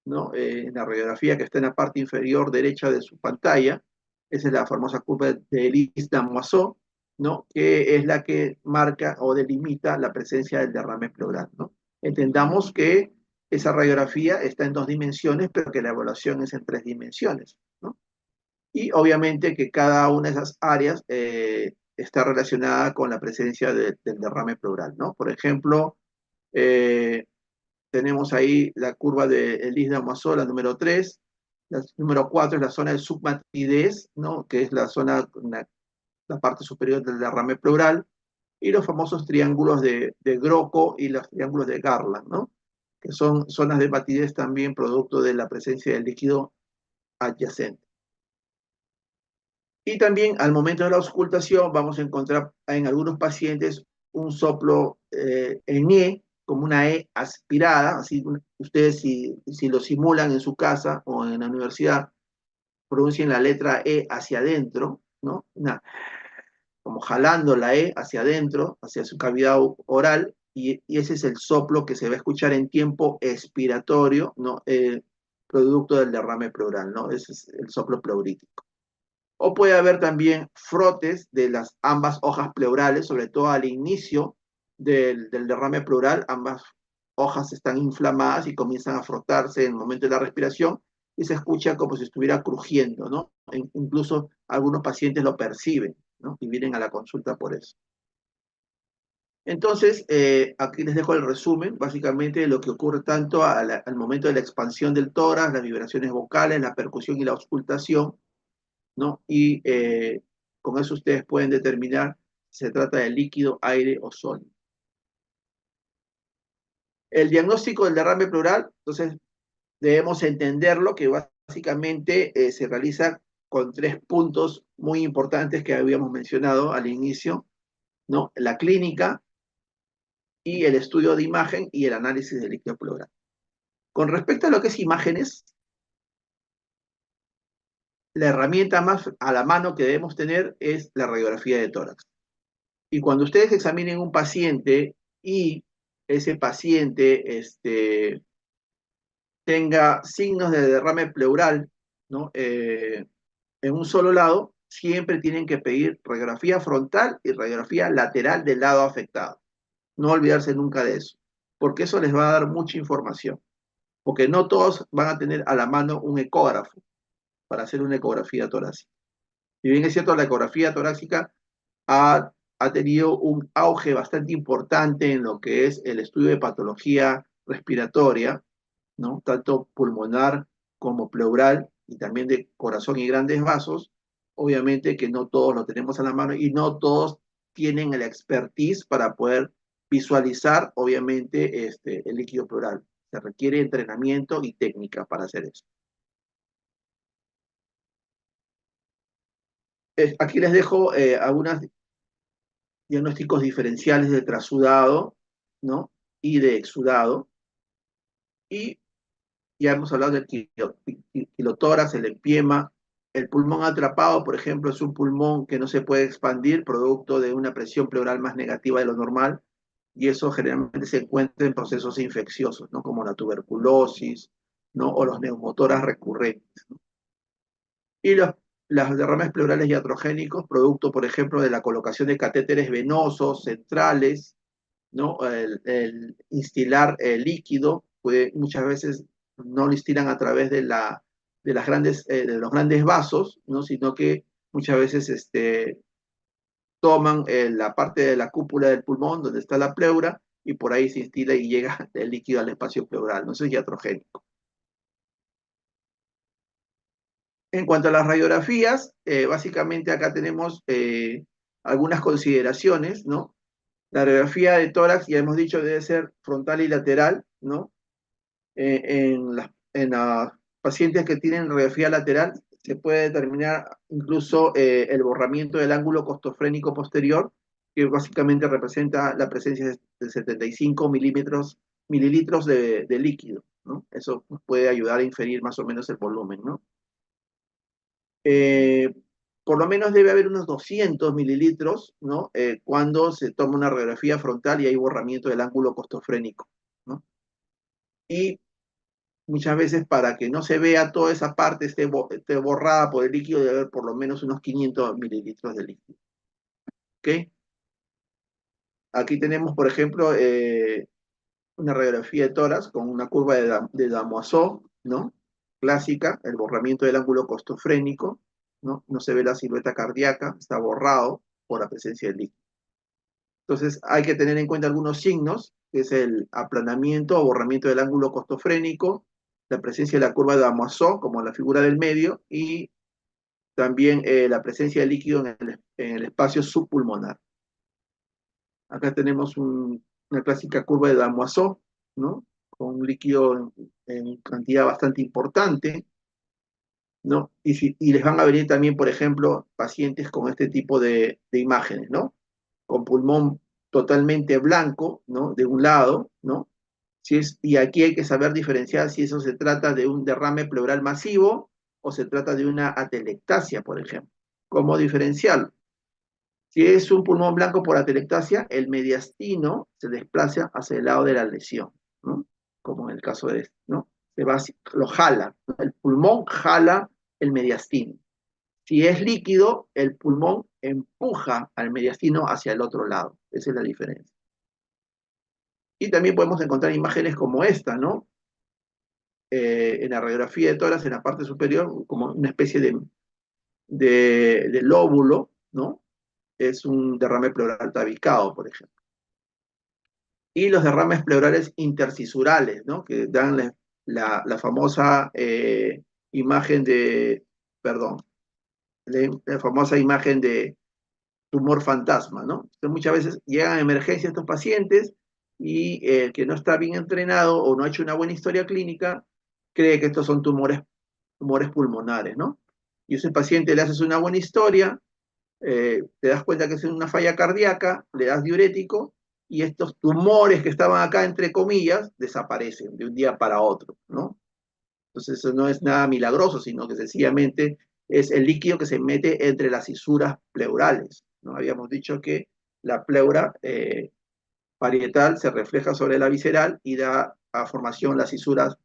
¿no? En la radiografía que está en la parte inferior derecha de su pantalla. Esa es la famosa curva de Lis-Damoiseau, ¿no? Que es la que marca o delimita la presencia del derrame pleural, ¿no? Entendamos que esa radiografía está en 2 dimensiones, pero que la evaluación es en 3 dimensiones, ¿no? Y obviamente que cada una de esas áreas está relacionada con la presencia del derrame pleural, ¿no? Por ejemplo, eh, tenemos ahí la curva de Elis-Damoiseau, la número 3. La número 4 es la zona de submatidez, ¿no? Que es la parte superior del derrame pleural. Y los famosos triángulos de Groco y los triángulos de Garland, ¿no? Que son zonas de matidez también producto de la presencia del líquido adyacente. Y también al momento de la auscultación vamos a encontrar en algunos pacientes un soplo en E, como una E aspirada, así ustedes si lo simulan en su casa o en la universidad, pronuncien la letra E hacia adentro, ¿no? Como jalando la E hacia adentro, hacia su cavidad oral, y ese es el soplo que se va a escuchar en tiempo expiratorio, ¿no? Producto del derrame pleural, ¿no? Ese es el soplo pleurítico. O puede haber también frotes de las ambas hojas pleurales, sobre todo al inicio del derrame pleural, ambas hojas están inflamadas y comienzan a frotarse en el momento de la respiración y se escucha como si estuviera crujiendo, ¿no? Incluso algunos pacientes lo perciben, ¿no? Y vienen a la consulta por eso. Entonces, aquí les dejo el resumen, básicamente de lo que ocurre tanto al momento de la expansión del tórax, las vibraciones vocales, la percusión y la auscultación, ¿no? Y con eso ustedes pueden determinar si se trata de líquido, aire o sólido. El diagnóstico del derrame pleural, entonces debemos entenderlo que básicamente se realiza con tres puntos muy importantes que habíamos mencionado al inicio, ¿no? La clínica y el estudio de imagen y el análisis del líquido pleural. Con respecto a lo que es imágenes, la herramienta más a la mano que debemos tener es la radiografía de tórax. Y cuando ustedes examinen un paciente y ese paciente tenga signos de derrame pleural, ¿no? En un solo lado, siempre tienen que pedir radiografía frontal y radiografía lateral del lado afectado. No olvidarse nunca de eso, porque eso les va a dar mucha información, porque no todos van a tener a la mano un ecógrafo para hacer una ecografía torácica. Si bien es cierto, la ecografía torácica ha tenido un auge bastante importante en lo que es el estudio de patología respiratoria, ¿no? Tanto pulmonar como pleural y también de corazón y grandes vasos. Obviamente que no todos lo tenemos a la mano y no todos tienen el expertise para poder visualizar, obviamente, el líquido pleural. Se requiere entrenamiento y técnica para hacer eso. Aquí les dejo algunos diagnósticos diferenciales de trasudado, ¿no? Y de exudado. Y ya hemos hablado del kilotórax, el empiema. El pulmón atrapado, por ejemplo, es un pulmón que no se puede expandir producto de una presión pleural más negativa de lo normal, y eso generalmente se encuentra en procesos infecciosos, ¿no? Como la tuberculosis, ¿no? O los neumotoras recurrentes, ¿no? Y las derrames pleurales iatrogénicos, producto, por ejemplo, de la colocación de catéteres venosos centrales, ¿no? El instilar el líquido, puede, muchas veces no lo instilan a través de los grandes vasos, ¿no? Sino que muchas veces toman la parte de la cúpula del pulmón donde está la pleura y por ahí se instila y llega el líquido al espacio pleural, ¿no? Eso es iatrogénico. En cuanto a las radiografías, básicamente acá tenemos algunas consideraciones, ¿no? La radiografía de tórax, ya hemos dicho, debe ser frontal y lateral, ¿no? En las pacientes que tienen radiografía lateral se puede determinar incluso el borramiento del ángulo costofrénico posterior, que básicamente representa la presencia de 75 mililitros de líquido, ¿no? Eso nos puede ayudar a inferir más o menos el volumen, ¿no? Eh, por lo menos debe haber unos 200 mililitros, ¿no? Cuando se toma una radiografía frontal y hay borramiento del ángulo costofrénico, ¿no? Y muchas veces para que no se vea toda esa parte esté borrada por el líquido, debe haber por lo menos unos 500 mililitros de líquido. ¿Ok? Aquí tenemos, por ejemplo, una radiografía de tórax con una curva de Damoiseau, ¿no? Clásica, el borramiento del ángulo costofrénico, ¿no? No se ve la silueta cardíaca, está borrado por la presencia del líquido. Entonces hay que tener en cuenta algunos signos, que es el aplanamiento o borramiento del ángulo costofrénico, la presencia de la curva de Damoiseau, como la figura del medio, y también la presencia de líquido en el espacio subpulmonar. Acá tenemos una clásica curva de Damoiseau, ¿no? Con un líquido en cantidad bastante importante, ¿no? Y les van a venir también, por ejemplo, pacientes con este tipo de imágenes, ¿no? Con pulmón totalmente blanco, ¿no? De un lado, ¿no? Y aquí hay que saber diferenciar si eso se trata de un derrame pleural masivo o se trata de una atelectasia, por ejemplo. ¿Cómo diferenciarlo? Si es un pulmón blanco por atelectasia, el mediastino se desplaza hacia el lado de la lesión, ¿no? Como en el caso de este, ¿no? Lo jala, ¿no? El pulmón jala el mediastino. Si es líquido, el pulmón empuja al mediastino hacia el otro lado. Esa es la diferencia. Y también podemos encontrar imágenes como esta, ¿no? En la radiografía de tórax, en la parte superior, como una especie de lóbulo, ¿no? Es un derrame pleural tabicado, por ejemplo. y los derrames pleurales intercisurales, ¿no? Que dan la famosa imagen de, perdón, la famosa imagen de tumor fantasma, ¿no? Entonces, muchas veces llegan a emergencia estos pacientes y el que no está bien entrenado o no ha hecho una buena historia clínica cree que estos son tumores pulmonares, ¿no? Y ese paciente le haces una buena historia, te das cuenta que es una falla cardíaca, le das diurético y estos tumores que estaban acá, entre comillas, desaparecen de un día para otro, ¿no? Entonces eso no es nada milagroso, sino que sencillamente es el líquido que se mete entre las fisuras pleurales, ¿no? Habíamos dicho que la pleura parietal se refleja sobre la visceral y da a formación las fisuras,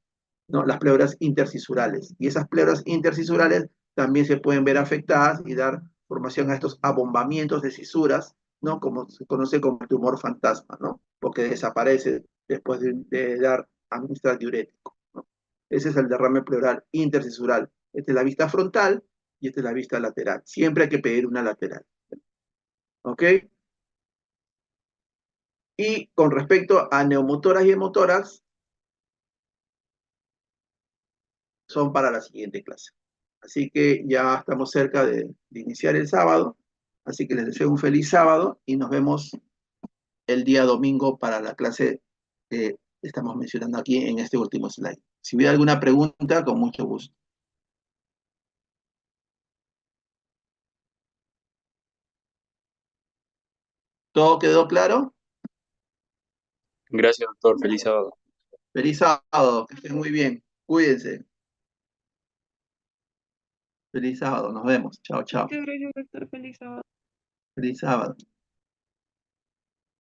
¿no? Las pleuras intercisurales. Y esas pleuras intercisurales también se pueden ver afectadas y dar formación a estos abombamientos de fisuras, ¿no? Como se conoce como tumor fantasma, ¿no? Porque desaparece después de dar administrar diurético, ¿no? Ese es el derrame pleural intercisural. Esta es la vista frontal y esta es la vista lateral. Siempre hay que pedir una lateral. ¿Ok? Y con respecto a neumotórax y hemotórax, son para la siguiente clase. Así que ya estamos cerca de iniciar el sábado. Así que les deseo un feliz sábado y nos vemos el día domingo para la clase que estamos mencionando aquí en este último slide. Si hubiera alguna pregunta, con mucho gusto. ¿Todo quedó claro? Gracias, doctor. Feliz sábado. Feliz sábado, que estén muy bien. Cuídense. Feliz sábado, nos vemos. Chao, chao. Muchas gracias, doctor. Feliz sábado. Feliz sábado.